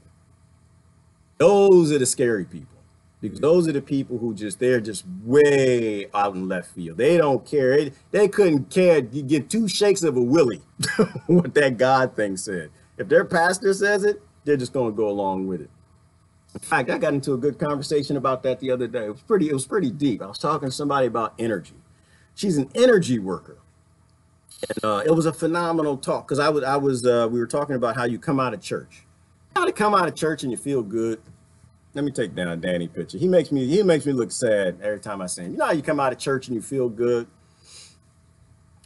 Those are the scary people, because those are the people who they're just way out in left field. They don't care. They couldn't care. You get 2 shakes of a willy what that God thing said. If their pastor says it, they're just going to go along with it. In fact, I got into a good conversation about that the other day. It was pretty deep. I was talking to somebody about energy. She's an energy worker. And it was a phenomenal talk, because we were talking about how you come out of church. How to come out of church and you feel good. Let me take down Danny picture. He makes me look sad every time I see him. You know how you come out of church and you feel good?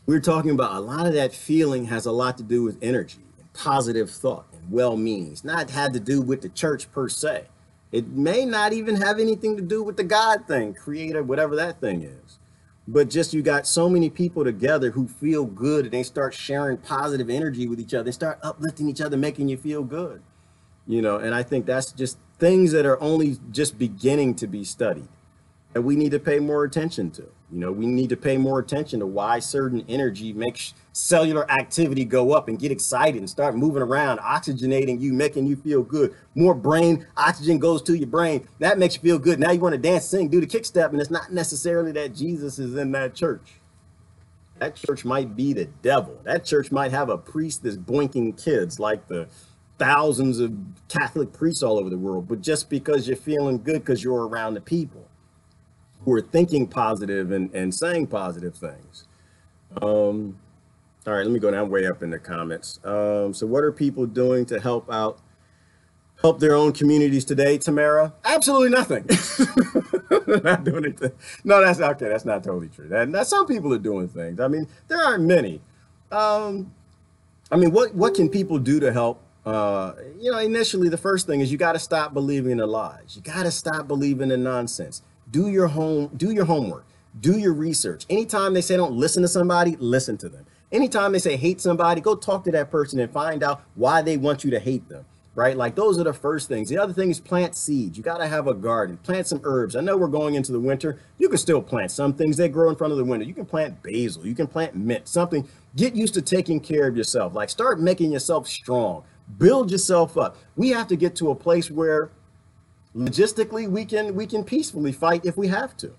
We were talking about a lot of that feeling has a lot to do with energy and positive thought and well-meaning. It's not had to do with the church per se. It may not even have anything to do with the God thing, creator, whatever that thing is. But just you got so many people together who feel good, and they start sharing positive energy with each other. They start uplifting each other, making you feel good. And I think that's just things that are only just beginning to be studied, that we need to pay more attention to. We need to pay more attention to why certain energy makes cellular activity go up and get excited and start moving around, oxygenating you, making you feel good. More brain oxygen goes to your brain. That makes you feel good. Now you want to dance, sing, do the kick step, and it's not necessarily that Jesus is in that church. That church might be the devil. That church might have a priest that's boinking kids like the thousands of Catholic priests all over the world. But just because you're feeling good because you're around the people who are thinking positive and saying positive things. All right, let me go down way up in the comments. So what are people doing to help their own communities today, Tamara? Absolutely nothing. Not doing anything. No, that's okay. That's not totally true. That some people are doing things. I mean, there aren't many. What can people do to help? Initially, the first thing is you got to stop believing in the lies. You got to stop believing in nonsense. Do your homework, do your research. Anytime they say don't listen to somebody, listen to them. Anytime they say hate somebody, go talk to that person and find out why they want you to hate them, right? Like those are the first things. The other thing is plant seeds. You got to have a garden, plant some herbs. I know we're going into the winter. You can still plant some things that grow in front of the window. You can plant basil, you can plant mint, something. Get used to taking care of yourself. Like start making yourself strong. Build yourself up. We have to get to a place where logistically we can peacefully fight if we have to.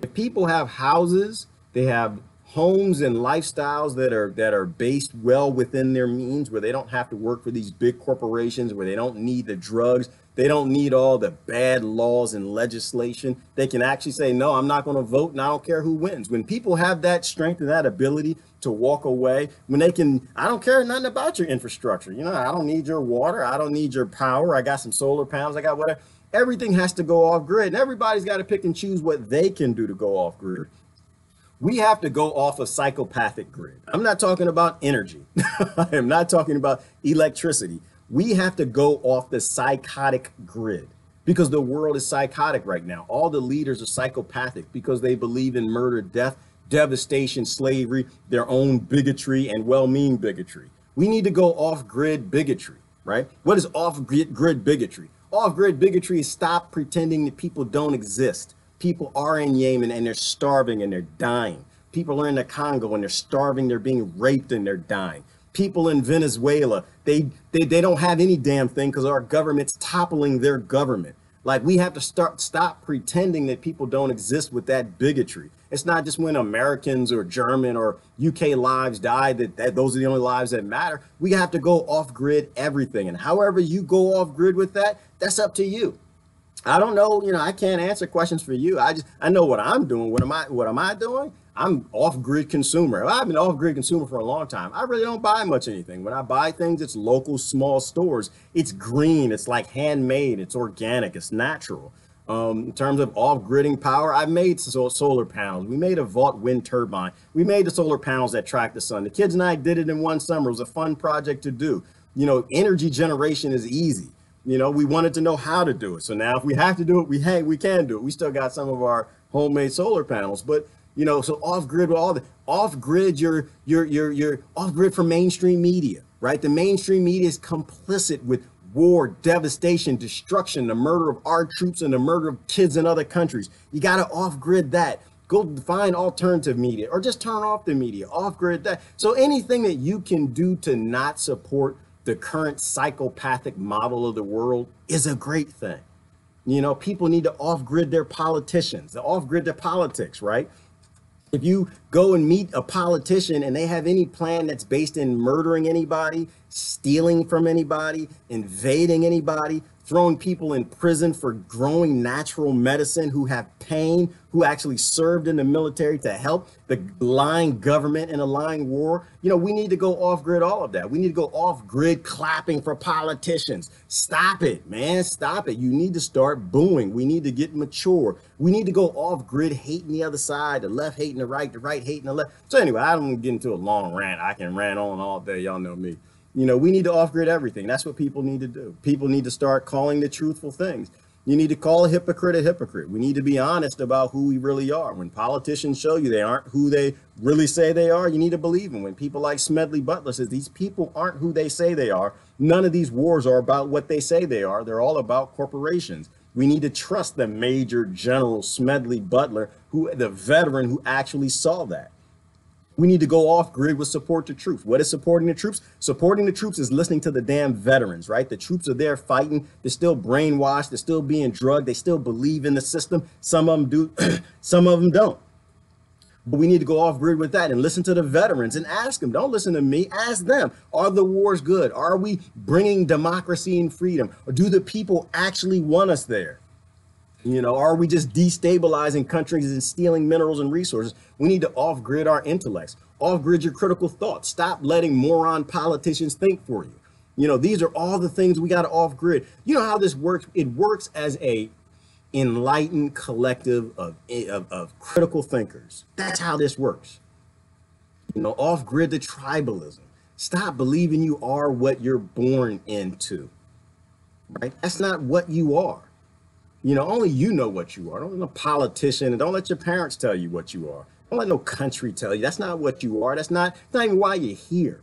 If people have houses, they have homes and lifestyles that are based well within their means, where they don't have to work for these big corporations, where they don't need the drugs, they don't need all the bad laws and legislation. They can actually say, no, I'm not going to vote, and I don't care who wins. When people have that strength and that ability to walk away, when they can, I don't care nothing about your infrastructure. I don't need your water, I don't need your power, I got some solar panels, I got whatever. Everything has to go off grid, and everybody's got to pick and choose what they can do to go off grid. We have to go off a psychopathic grid. I'm not talking about energy. I am not talking about electricity. We have to go off the psychotic grid, because the world is psychotic right now. All the leaders are psychopathic because they believe in murder, death, devastation, slavery, their own bigotry, and well-meaning bigotry. We need to go off-grid bigotry, right? What is off-grid bigotry? Off-grid bigotry is stop pretending that people don't exist. People are in Yemen and they're starving and they're dying. People are in the Congo and they're starving, they're being raped and they're dying. People in Venezuela, they don't have any damn thing because our government's toppling their government. Like, we have to stop pretending that people don't exist with that bigotry. It's not just when Americans or German or UK lives die that those are the only lives that matter. We have to go off grid everything. And however you go off grid with that, that's up to you. I don't know, I can't answer questions for you. I know what I'm doing. What am I doing? I'm off-grid consumer. I've been off-grid consumer for a long time. I really don't buy much anything. When I buy things, it's local, small stores. It's green. It's like handmade. It's organic. It's natural. In terms of off-gridding power, I made solar panels. We made a Vault wind turbine. We made the solar panels that track the sun. The kids and I did it in one summer. It was a fun project to do. Energy generation is easy. We wanted to know how to do it. So now if we have to do it, we can do it. We still got some of our homemade solar panels, but so off-grid with all the off-grid, you're off-grid for mainstream media, right? The mainstream media is complicit with war, devastation, destruction, the murder of our troops and the murder of kids in other countries. You got to off-grid that. Go find alternative media or just turn off the media, off-grid that. So anything that you can do to not support the current psychopathic model of the world is a great thing. People need to off-grid their politicians, off-grid their politics, right? If you go and meet a politician and they have any plan that's based in murdering anybody, stealing from anybody, invading anybody, throwing people in prison for growing natural medicine, who have pain, who actually served in the military to help the lying government in a lying war, we need to go off grid all of that. We need to go off grid clapping for politicians. Stop it, man. Stop it. You need to start booing. We need to get mature. We need to go off grid hating the other side, the left hating the right hating the left. So anyway, I don't get into a long rant. I can rant on all day. Y'all know me. We need to off-grid everything. That's what people need to do. People need to start calling the truthful things. You need to call a hypocrite. We need to be honest about who we really are. When politicians show you they aren't who they really say they are, you need to believe them. When people like Smedley Butler says these people aren't who they say they are, none of these wars are about what they say they are. They're all about corporations. We need to trust the Major General Smedley Butler, the veteran who actually saw that. We need to go off grid with support the troops. What is supporting the troops? Supporting the troops is listening to the damn veterans, right? The troops are there fighting. They're still brainwashed. They're still being drugged. They still believe in the system. Some of them do, some of them don't. But we need to go off grid with that and listen to the veterans and ask them. Don't listen to me. Ask them. Are the wars good? Are we bringing democracy and freedom? Or do the people actually want us there? Are we just destabilizing countries and stealing minerals and resources? We need to off-grid our intellects, off-grid your critical thoughts. Stop letting moron politicians think for you. These are all the things we got to off-grid. You know how this works? It works as a enlightened collective of critical thinkers. That's how this works. Off-grid the tribalism. Stop believing you are what you're born into, right? That's not what you are. Only you know what you are. Don't let no politician, and don't let your parents tell you what you are. Don't let no country tell you. That's not what you are. That's not even why you're here.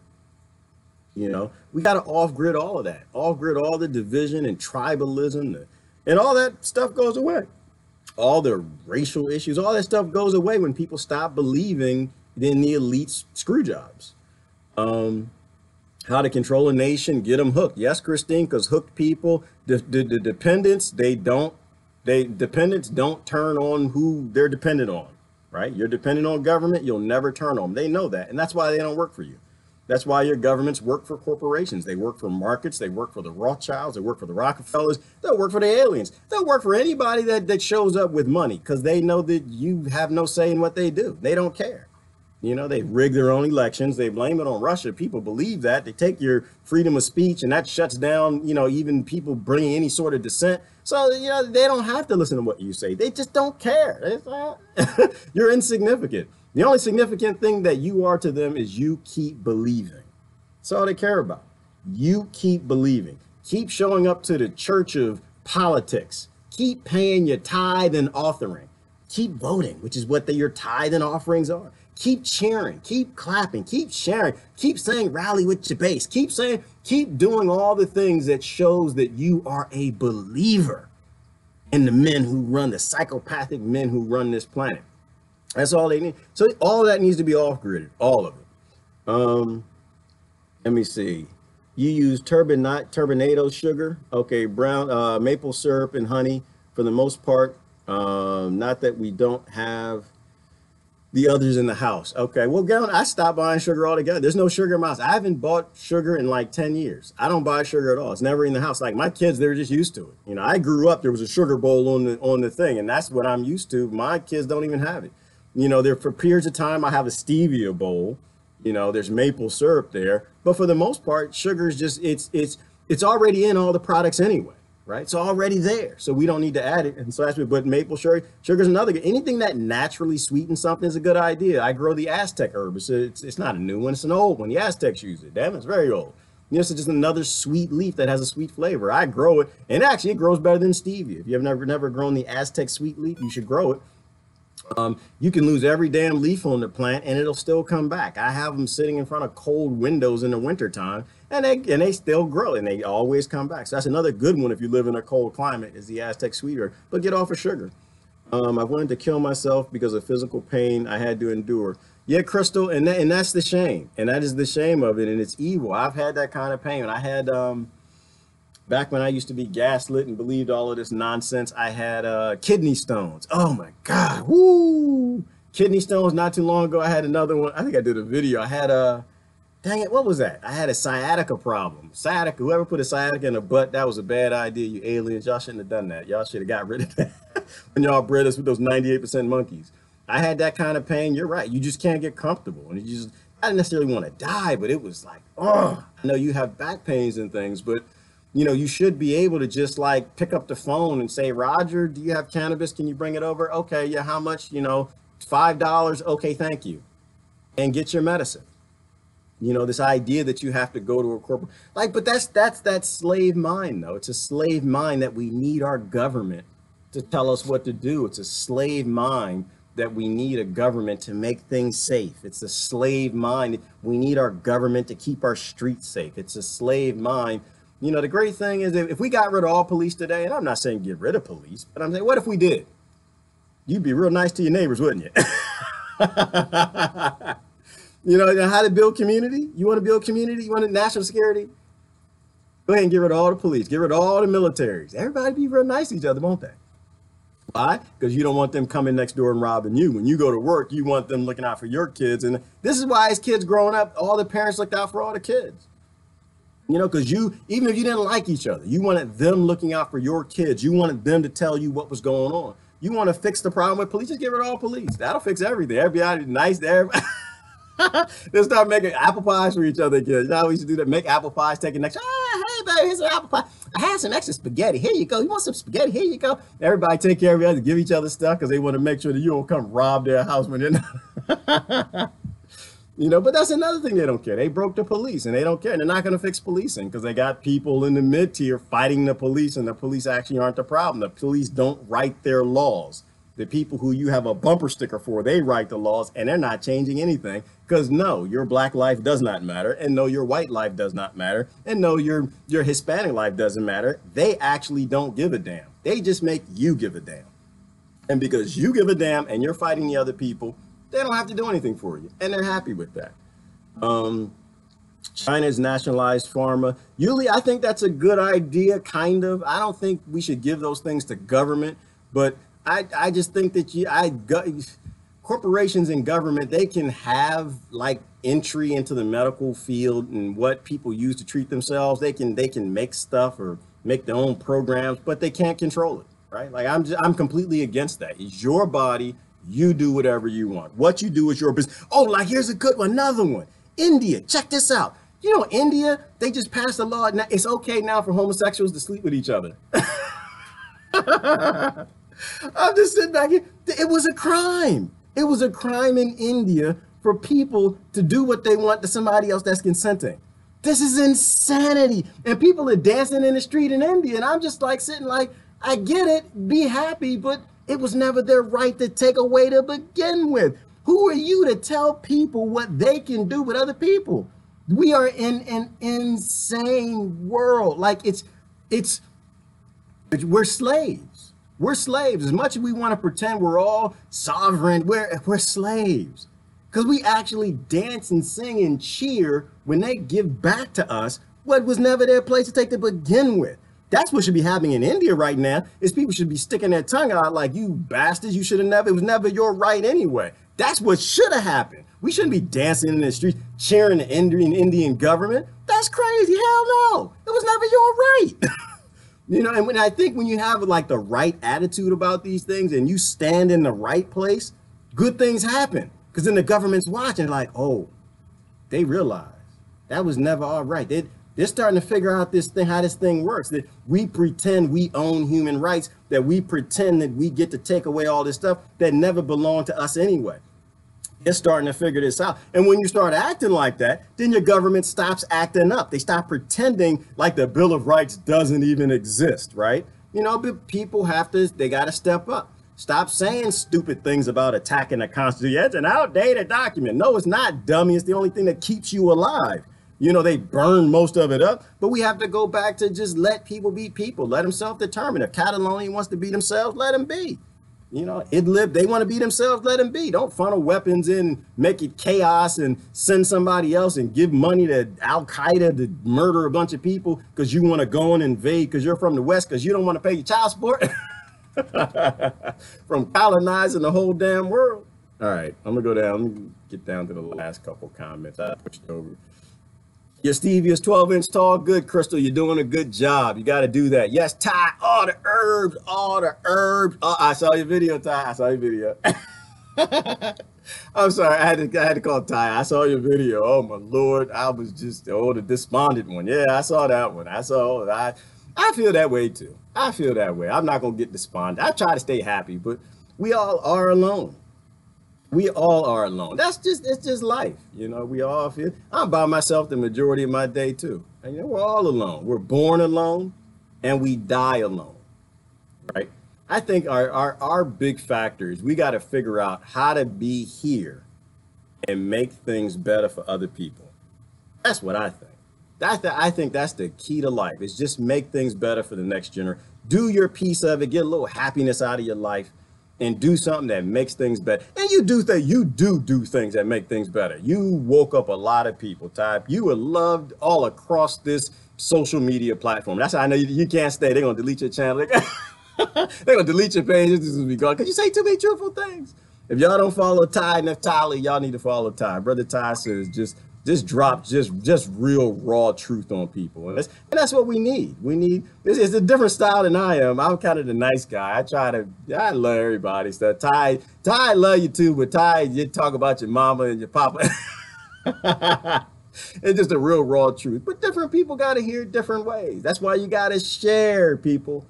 We got to off-grid all of that. Off-grid all the division and tribalism, and all that stuff goes away. All the racial issues, all that stuff goes away when people stop believing in the elite's screw jobs. How to control a nation, get them hooked. Yes, Christine, because hooked people, the dependents, dependents don't turn on who they're dependent on, right? You're dependent on government, you'll never turn on them. They know that, and that's why they don't work for you. That's why your governments work for corporations. They work for markets. They work for the Rothschilds. They work for the Rockefellers. They'll work for the aliens. They'll work for anybody that shows up with money because they know that you have no say in what they do. They don't care. You know, they rig their own elections. They blame it on Russia. People believe that. They take your freedom of speech and that shuts down, you know, even people bringing any sort of dissent. So, you know, they don't have to listen to what you say. They just don't care. You're insignificant. The only significant thing that you are to them is you keep believing. That's all they care about. You keep believing. Keep showing up to the church of politics. Keep paying your tithe and offering. Keep voting, which is what your tithe and offerings are. Keep cheering, keep clapping, keep sharing, keep saying rally with your base, keep doing all the things that shows that you are a believer in the men who run, the psychopathic men who run this planet. That's all they need. So all that needs to be off-gridded, all of it. Let me see. You use turbinado sugar, okay, brown maple syrup and honey for the most part. Not that we don't have the others in the house. Okay, well, I stopped buying sugar altogether. There's no sugar in my house. I haven't bought sugar in like 10 years. I don't buy sugar at all. It's never in the house. Like my kids, they're just used to it. You know, I grew up, there was a sugar bowl on the thing, and that's what I'm used to. My kids don't even have it. You know, there for periods of time, I have a stevia bowl. You know, there's maple syrup there, but for the most part, sugar is just, it's already in all the products anyway. Right, it's already there, so we don't need to add it. And so that's what. But maple sugar's another good. Anything that naturally sweetens something is a good idea. I grow the Aztec herb. It's not a new one. It's an old one. The Aztecs use it. Damn, it's very old. You know, it's just another sweet leaf that has a sweet flavor. I grow it, and actually, it grows better than stevia. If you have never grown the Aztec sweet leaf, you should grow it. You can lose every damn leaf on the plant and it'll still come back. I have them sitting in front of cold windows in the wintertime and they still grow and they always come back. So that's another good one if you live in a cold climate is the Aztec sweet herb. But get off of sugar. I wanted to kill myself because of physical pain I had to endure. Yeah, Crystal, and that's the shame. And that is the shame of it, and it's evil. I've had that kind of pain. I had back when I used to be gaslit and believed all of this nonsense, I had kidney stones. Oh my God, woo! Kidney stones not too long ago. I had another one. I think I did a video. I had dang it, what was that? I had a sciatica problem. Sciatica, whoever put a sciatica in a butt, that was a bad idea, you aliens. Y'all shouldn't have done that. Y'all should have got rid of that when y'all bred us with those 98% monkeys. I had that kind of pain. You're right. You just can't get comfortable. And you just, I didn't necessarily want to die, but it was like, oh, I know you have back pains and things, but you know, you should be able to just like pick up the phone and say, Roger, do you have cannabis? Can you bring it over? Okay, yeah, how much? You know, $5. Okay, thank you. And get your medicine. You know, this idea that you have to go to a corporate, like, but that's that slave mind, though. It's a slave mind that we need our government to tell us what to do. It's a slave mind that we need a government to make things safe. It's a slave mind. We need our government to keep our streets safe. It's a slave mind. You know, the great thing is if we got rid of all police today, and I'm not saying get rid of police, but I'm saying, what if we did? You'd be real nice to your neighbors, wouldn't you? You know how to build community? You want to build community? You want national security? Go ahead and get rid of all the police. Get rid of all the militaries. Everybody be real nice to each other, won't they? Why? Because you don't want them coming next door and robbing you. When you go to work, you want them looking out for your kids. And this is why as kids growing up, all the parents looked out for all the kids. You know, because even if you didn't like each other, you wanted them looking out for your kids. You wanted them to tell you what was going on. You want to fix the problem with police, just get rid of all police. That'll fix everything. Everybody nice to everybody. They'll start making apple pies for each other, kids. You know, we used to do that, make apple pies, take it next. Ah, hey, baby, here's some apple pie. I had some extra spaghetti. Here you go. You want some spaghetti? Here you go. Everybody take care of each other, give each other stuff because they want to make sure that you don't come rob their house when they're not. You know, but that's another thing they don't care. They broke the police and they don't care. And they're not going to fix policing because they got people in the mid-tier fighting the police and the police actually aren't the problem. The police don't write their laws. The people who you have a bumper sticker for, they write the laws and they're not changing anything because no, your black life does not matter and no, your white life does not matter and no, your Hispanic life doesn't matter. They actually don't give a damn. They just make you give a damn. And because you give a damn and you're fighting the other people, they don't have to do anything for you, and they're happy with that. China's nationalized pharma. Usually, I think that's a good idea, kind of. I don't think we should give those things to government, but I just think that corporations and government, they can have like entry into the medical field and what people use to treat themselves. They can make stuff or make their own programs, but they can't control it, right? Like I'm completely against that. It's your body. You do whatever you want. What you do is your business. Oh, like here's a good one, another one. India, check this out. You know, India, they just passed a law. Now it's okay now for homosexuals to sleep with each other. I'm just sitting back here. It was a crime. It was a crime in India for people to do what they want to somebody else that's consenting. This is insanity. And people are dancing in the street in India. And I'm just like sitting like, I get it, be happy, but it was never their right to take away to begin with. Who are you to tell people what they can do with other people? We are in an insane world. Like we're slaves. We're slaves. As much as we want to pretend we're all sovereign, we're slaves. Because we actually dance and sing and cheer when they give back to us what was never their place to take to begin with. That's what should be happening in India right now, is people should be sticking their tongue out like, you bastards, you should have never, it was never your right anyway. That's what should have happened. We shouldn't be dancing in the streets, cheering the Indian government. That's crazy, hell no. It was never your right. You know, and when I think when you have like the right attitude about these things and you stand in the right place, good things happen. Because then the government's watching like, oh, they realize that was never all right. They're starting to figure out this thing, how this thing works, that we pretend we own human rights, that we pretend that we get to take away all this stuff that never belonged to us anyway. They're starting to figure this out. And when you start acting like that, then your government stops acting up. They stop pretending like the Bill of Rights doesn't even exist, right? You know, but people they got to step up. Stop saying stupid things about attacking the Constitution. It's an outdated document. No, it's not, dummy. It's the only thing that keeps you alive. You know, they burn most of it up, but we have to go back to just let people be people. Let them self-determine. If Catalonia wants to be themselves, let them be. You know, Idlib, they want to be themselves, let them be. Don't funnel weapons in, make it chaos and send somebody else and give money to Al-Qaeda to murder a bunch of people because you want to go and invade because you're from the West because you don't want to pay your child support. From colonizing the whole damn world. All right, I'm going to go down. Let me get down to the last couple comments. I pushed over. Your stevia is 12 inch tall. Good, Crystal. You're doing a good job. You got to do that. Yes, Ty. All the herbs. All the herbs. Oh, I saw your video, Ty. I saw your video. I'm sorry. I had to call Ty. I saw your video. Oh, my Lord. I was just, the despondent one. Yeah, I saw that one. I feel that way, too. I feel that way. I'm not going to get despondent. I try to stay happy, but we all are alone. We all are alone. It's just life. You know, we all feel, I'm by myself the majority of my day too. And you know, we're all alone. We're born alone and we die alone, right? I think our big factor is we got to figure out how to be here and make things better for other people. That's what I think. I think that's the key to life, is just make things better for the next generation. Do your piece of it, get a little happiness out of your life, and do something that makes things better. And you do things that make things better. You woke up a lot of people, Ty. You were loved all across this social media platform. That's how I know you can't stay. They're going to delete your channel. They're going to delete your page. This is be gone because you say too many truthful things. If y'all don't follow Ty and Naftali, y'all need to follow Ty. Brother Ty says just drop just real raw truth on people, and that's what we need. It's a different style than I am. I'm kind of the nice guy. I love everybody. So Ty, I love you too, but Ty, you talk about your mama and your papa. It's just a real raw truth. But different people got to hear it different ways. That's why you got to share, people.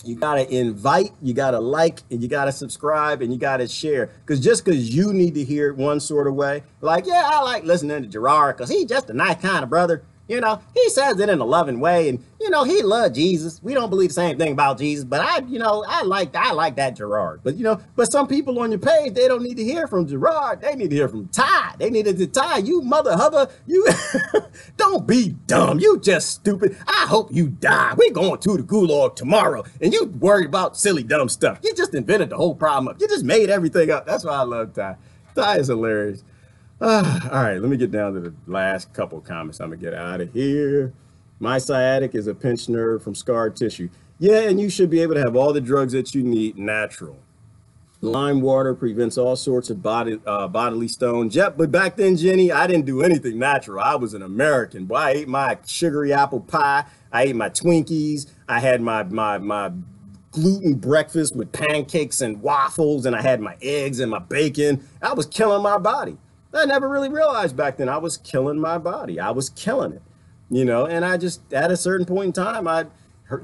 You got to invite, you got to like, and you got to subscribe, and you got to share. Because just because you need to hear it one sort of way, like, yeah, I like listening to Gerard because he's just a nice kind of brother. You know, he says it in a loving way, and, you know, he loved Jesus. We don't believe the same thing about Jesus, but I like that Gerard. But some people on your page, they don't need to hear from Gerard. They need to hear from Ty. They needed to Ty, you mother hubba, you don't be dumb. You just stupid. I hope you die. We're going to the gulag tomorrow, and you worried about silly, dumb stuff. You just invented the whole problem up. You just made everything up. That's why I love Ty. Ty is hilarious. All right, let me get down to the last couple comments. I'm gonna get out of here. My sciatic is a pinched nerve from scar tissue. Yeah, and you should be able to have all the drugs that you need natural. Lime water prevents all sorts of bodily stones. Yep, but back then, Jenny, I didn't do anything natural. I was an American. Boy, I ate my sugary apple pie. I ate my Twinkies. I had my gluten breakfast with pancakes and waffles, and I had my eggs and my bacon. I was killing my body. I never really realized back then I was killing my body. I was killing it, and I just, at a certain point in time, I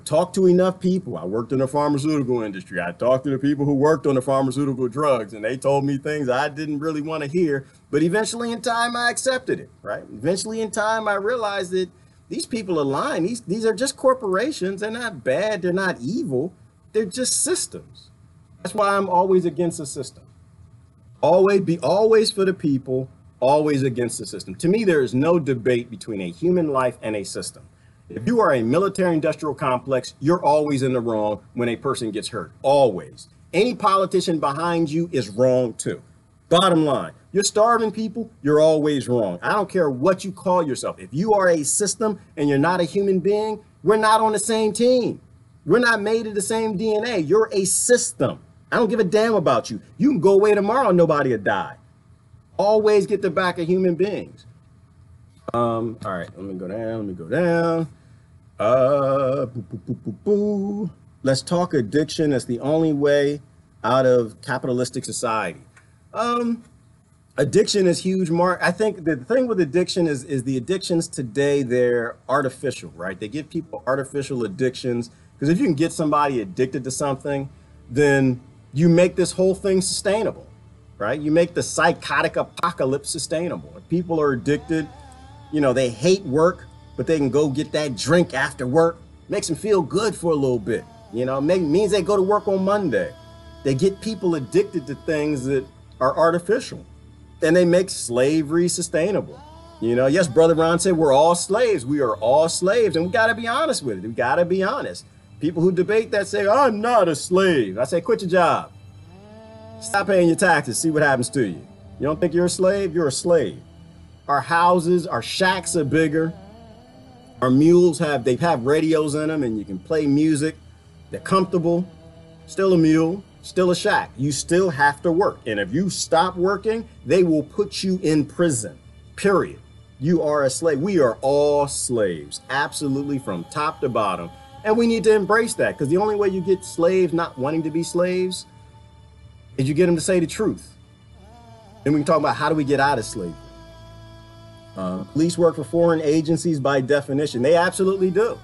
talked to enough people. I worked in the pharmaceutical industry. I talked to the people who worked on the pharmaceutical drugs, and they told me things I didn't really want to hear. But eventually in time, I accepted it, right? Eventually in time, I realized that these people are lying. These are just corporations. They're not bad. They're not evil. They're just systems. That's why I'm always against the system. Always for the people, always against the system. To me, there is no debate between a human life and a system. If you are a military industrial complex, you're always in the wrong when a person gets hurt. Always. Any politician behind you is wrong too. Bottom line, you're starving people, you're always wrong. I don't care what you call yourself. If you are a system and you're not a human being, we're not on the same team. We're not made of the same DNA. You're a system. I don't give a damn about you. You can go away tomorrow and nobody will die. Always get the back of human beings. All right, let me go down. Let's talk addiction as the only way out of capitalistic society. Addiction is huge, Mark. I think the thing with addiction is the addictions today, they're artificial, right? They give people artificial addictions because if you can get somebody addicted to something, then you make this whole thing sustainable, right? You make the psychotic apocalypse sustainable. If people are addicted, they hate work, but they can go get that drink after work. Makes them feel good for a little bit. Means they go to work on Monday. They get people addicted to things that are artificial, and they make slavery sustainable. Yes, Brother Ron said we're all slaves. We are all slaves, and we got to be honest with it. We got to be honest. People who debate that say, I'm not a slave. I say, quit your job. Stop paying your taxes. See what happens to you. You don't think you're a slave? You're a slave. Our houses, our shacks are bigger. Our mules have radios in them and you can play music. They're comfortable. Still a mule, still a shack. You still have to work. And if you stop working, they will put you in prison, period. You are a slave. We are all slaves, absolutely, from top to bottom. And we need to embrace that, because the only way you get slaves not wanting to be slaves is you get them to say the truth. Then we can talk about how do we get out of slavery. Police work for foreign agencies by definition. They absolutely do.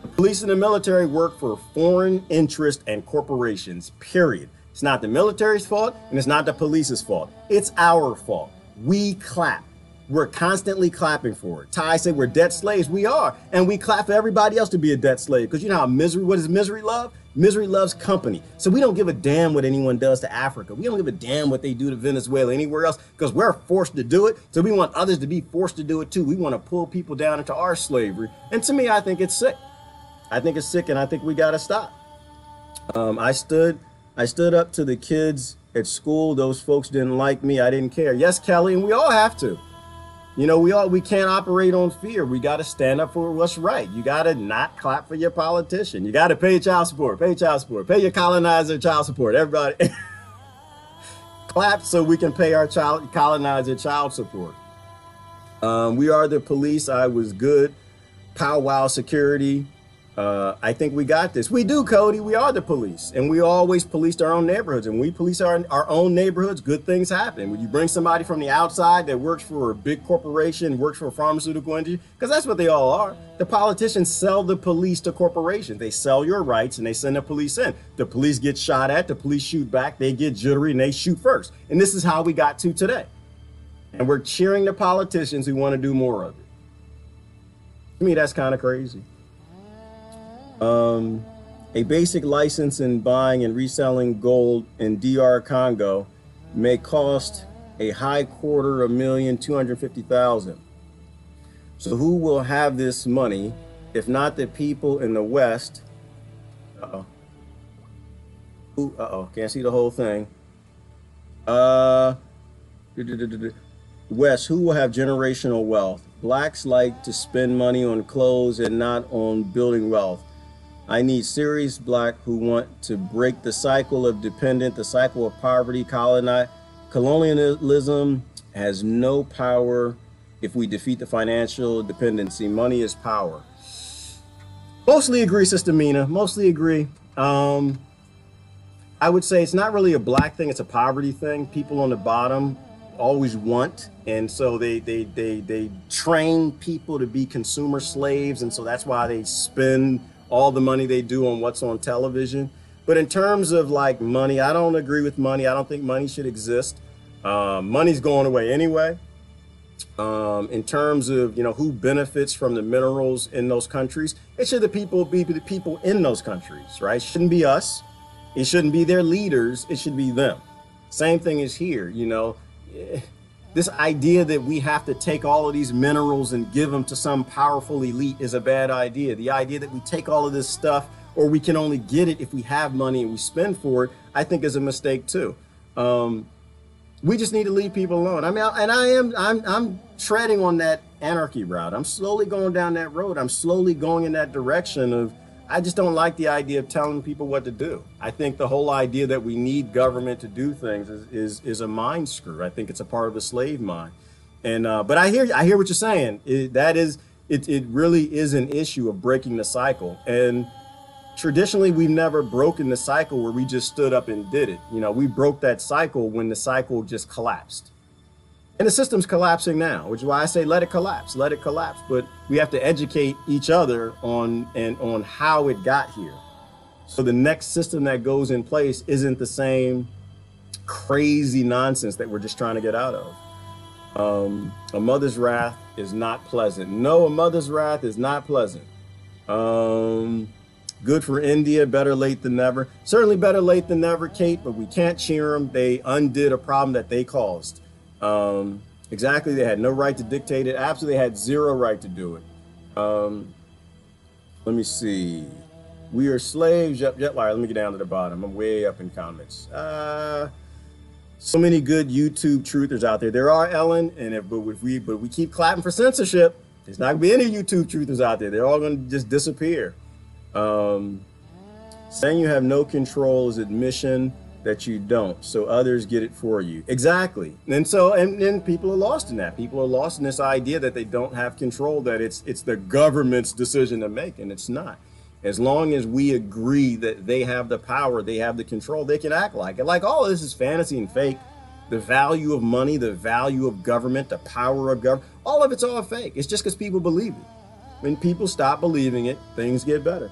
The police and the military work for foreign interests and corporations, period. It's not the military's fault and it's not the police's fault. It's our fault. We clap. We're constantly clapping for it. Ty said we're debt slaves. We are. And we clap for everybody else to be a debt slave. Because you know how what does misery love? Misery loves company. So we don't give a damn what anyone does to Africa. We don't give a damn what they do to Venezuela, anywhere else, because we're forced to do it. So we want others to be forced to do it too. We want to pull people down into our slavery. And to me, I think it's sick. I think it's sick, and I think we got to stop. I stood up to the kids at school. Those folks didn't like me. I didn't care. Yes, Kelly, and we all have to. We can't operate on fear. We got to stand up for what's right. You got to not clap for your politician. You got to pay child support, pay your colonizer child support. Everybody clap so we can pay our colonizer child support. We are the police. I was good. Powwow security. I think we got this. We do, Cody. We are the police, and we always policed our own neighborhoods. And when we police our own neighborhoods, good things happen. When you bring somebody from the outside that works for a big corporation, works for a pharmaceutical industry, because that's what they all are. The politicians sell the police to corporations. They sell your rights and they send the police in. The police get shot at, the police shoot back, they get jittery and they shoot first. And this is how we got to today. And we're cheering the politicians who want to do more of it. To me, that's kind of crazy. A basic license in buying and reselling gold in DR Congo may cost a high $250,000. So who will have this money if not the people in the West? Can't see the whole thing. West, who will have generational wealth? Blacks like to spend money on clothes and not on building wealth. I need serious black who want to break the cycle of dependent, the cycle of poverty. Colonialism has no power if we defeat the financial dependency. Money is power. Mostly agree, Sister Mina. Mostly agree. I would say it's not really a black thing. It's a poverty thing. People on the bottom always want, and so they train people to be consumer slaves, and so that's why they spend all the money they do on what's on television. But in terms of like money, I don't agree with money. I don't think money should exist. Money's going away anyway. In terms of, you know, who benefits from the minerals in those countries, it should be the people in those countries, right? It shouldn't be us. It shouldn't be their leaders. It should be them. Same thing is here, you know. This idea that we have to take all of these minerals and give them to some powerful elite is a bad idea. The idea that we take all of this stuff, or we can only get it if we have money and we spend for it, I think is a mistake too. We just need to leave people alone. I mean, I'm treading on that anarchy route. I'm slowly going down that road. I'm slowly going in that direction of, I just don't like the idea of telling people what to do. I think the whole idea that we need government to do things is a mind screw. I think it's a part of the slave mind. And but I hear what you're saying. It really is an issue of breaking the cycle. And traditionally, we've never broken the cycle where we just stood up and did it. You know, we broke that cycle when the cycle just collapsed. And the system's collapsing now, which is why I say let it collapse, let it collapse. But we have to educate each other on how it got here. So the next system that goes in place isn't the same crazy nonsense that we're just trying to get out of. A mother's wrath is not pleasant. No, a mother's wrath is not pleasant. Good for India, better late than never. Certainly better late than never, Kate, but we can't cheer them. They undid a problem that they caused. Exactly, they had no right to dictate it. Absolutely, they had zero right to do it. Let me see. We are slaves. Yep. All right, let me get down to the bottom. I'm way up in comments. So many good YouTube truthers out there. There are, Ellen, and but we keep clapping for censorship, there's not gonna be any YouTube truthers out there. They're all gonna just disappear. Saying you have no control is admission that you don't, so others get it for you. Exactly. And so, and then people are lost in that. People are lost in this idea that they don't have control, that it's the government's decision to make, and it's not. As long as we agree that they have the power, they have the control, they can act like it. Like all of this is fantasy and fake. The value of money, the value of government, the power of government, all of it's all fake. It's just because people believe it. When people stop believing it, things get better.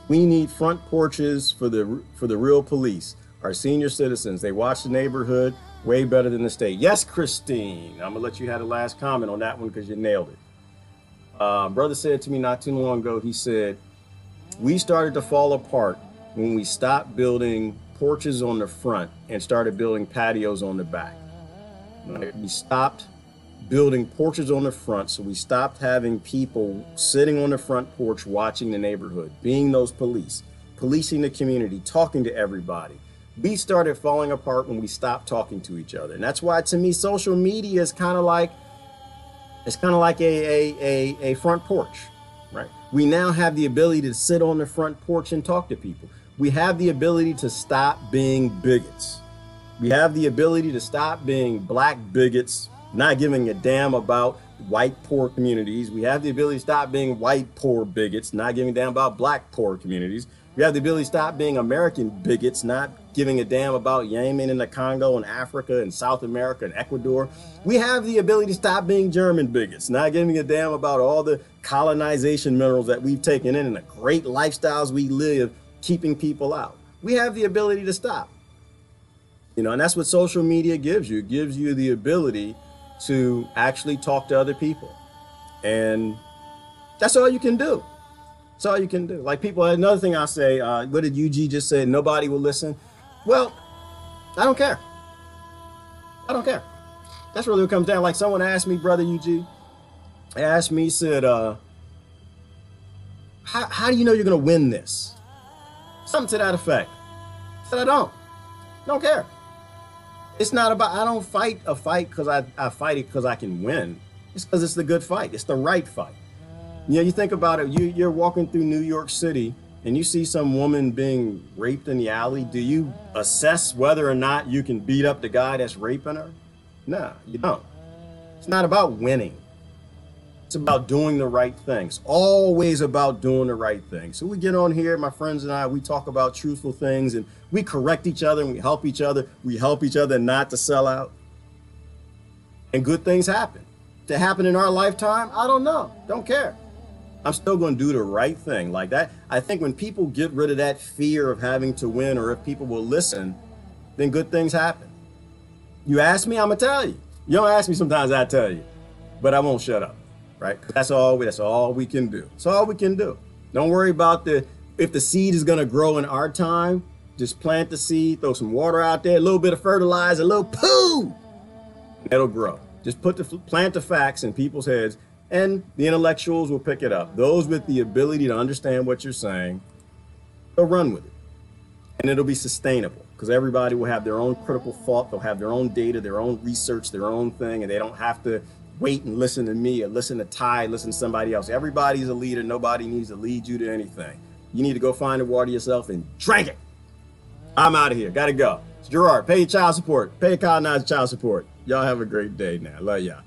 We need front porches for the real police. Our senior citizens, they watch the neighborhood way better than the state. Yes, Christine. I'm gonna let you have the last comment on that one because you nailed it. Brother said to me not too long ago, he said, we started to fall apart when we stopped building porches on the front and started building patios on the back. Right? We stopped building porches on the front, so we stopped having people sitting on the front porch watching the neighborhood, being those police, policing the community, talking to everybody. We started falling apart when we stopped talking to each other. And that's why, to me, social media is kind of like, a front porch, right? We now have the ability to sit on the front porch and talk to people. We have the ability to stop being bigots. We have the ability to stop being black bigots, not giving a damn about white poor communities. We have the ability to stop being white poor bigots, not giving a damn about black poor communities. We have the ability to stop being American bigots, not giving a damn about Yemen and the Congo and Africa and South America and Ecuador. We have the ability to stop being German bigots, not giving a damn about all the colonization minerals that we've taken in and the great lifestyles we live, keeping people out. We have the ability to stop. You know, and that's what social media gives you. It gives you the ability to actually talk to other people. And that's all you can do. That's all you can do. Like people, another thing I say, what did UG just say? Nobody will listen. Well, I don't care. I don't care. That's really what it comes down. Like someone asked me, brother UG, asked me, said, how do you know you're going to win this? Something to that effect. I said, I don't care. It's not about, I don't fight a fight because I fight it because I can win. It's because it's the good fight. It's the right fight. You know, you think about it, you're walking through New York City and you see some woman being raped in the alley. Do you assess whether or not you can beat up the guy that's raping her? Nah, you don't. It's not about winning. It's about doing the right thing. It's always about doing the right thing. So we get on here, my friends and I, we talk about truthful things and we correct each other and we help each other. We help each other not to sell out. And good things happen. To happen in our lifetime, I don't know. Don't care. I'm still going to do the right thing like that. I think when people get rid of that fear of having to win, or if people will listen, then good things happen. You ask me, I'm going to tell you. You don't ask me, sometimes I tell you, but I won't shut up, right? That's all we can do. That's all we can do. Don't worry about if the seed is going to grow in our time. Just plant the seed, throw some water out there, a little bit of fertilizer, a little poo, and it'll grow. Just plant the facts in people's heads, and the intellectuals will pick it up. Those with the ability to understand what you're saying, they'll run with it. And it'll be sustainable because everybody will have their own critical thought. They'll have their own data, their own research, their own thing, and they don't have to wait and listen to me or listen to Ty, listen to somebody else. Everybody's a leader. Nobody needs to lead you to anything. You need to go find the water yourself and drink it. I'm out of here. Got to go. It's Gerard. Pay your child support. Pay your colonizer child support. Y'all have a great day now. Love y'all.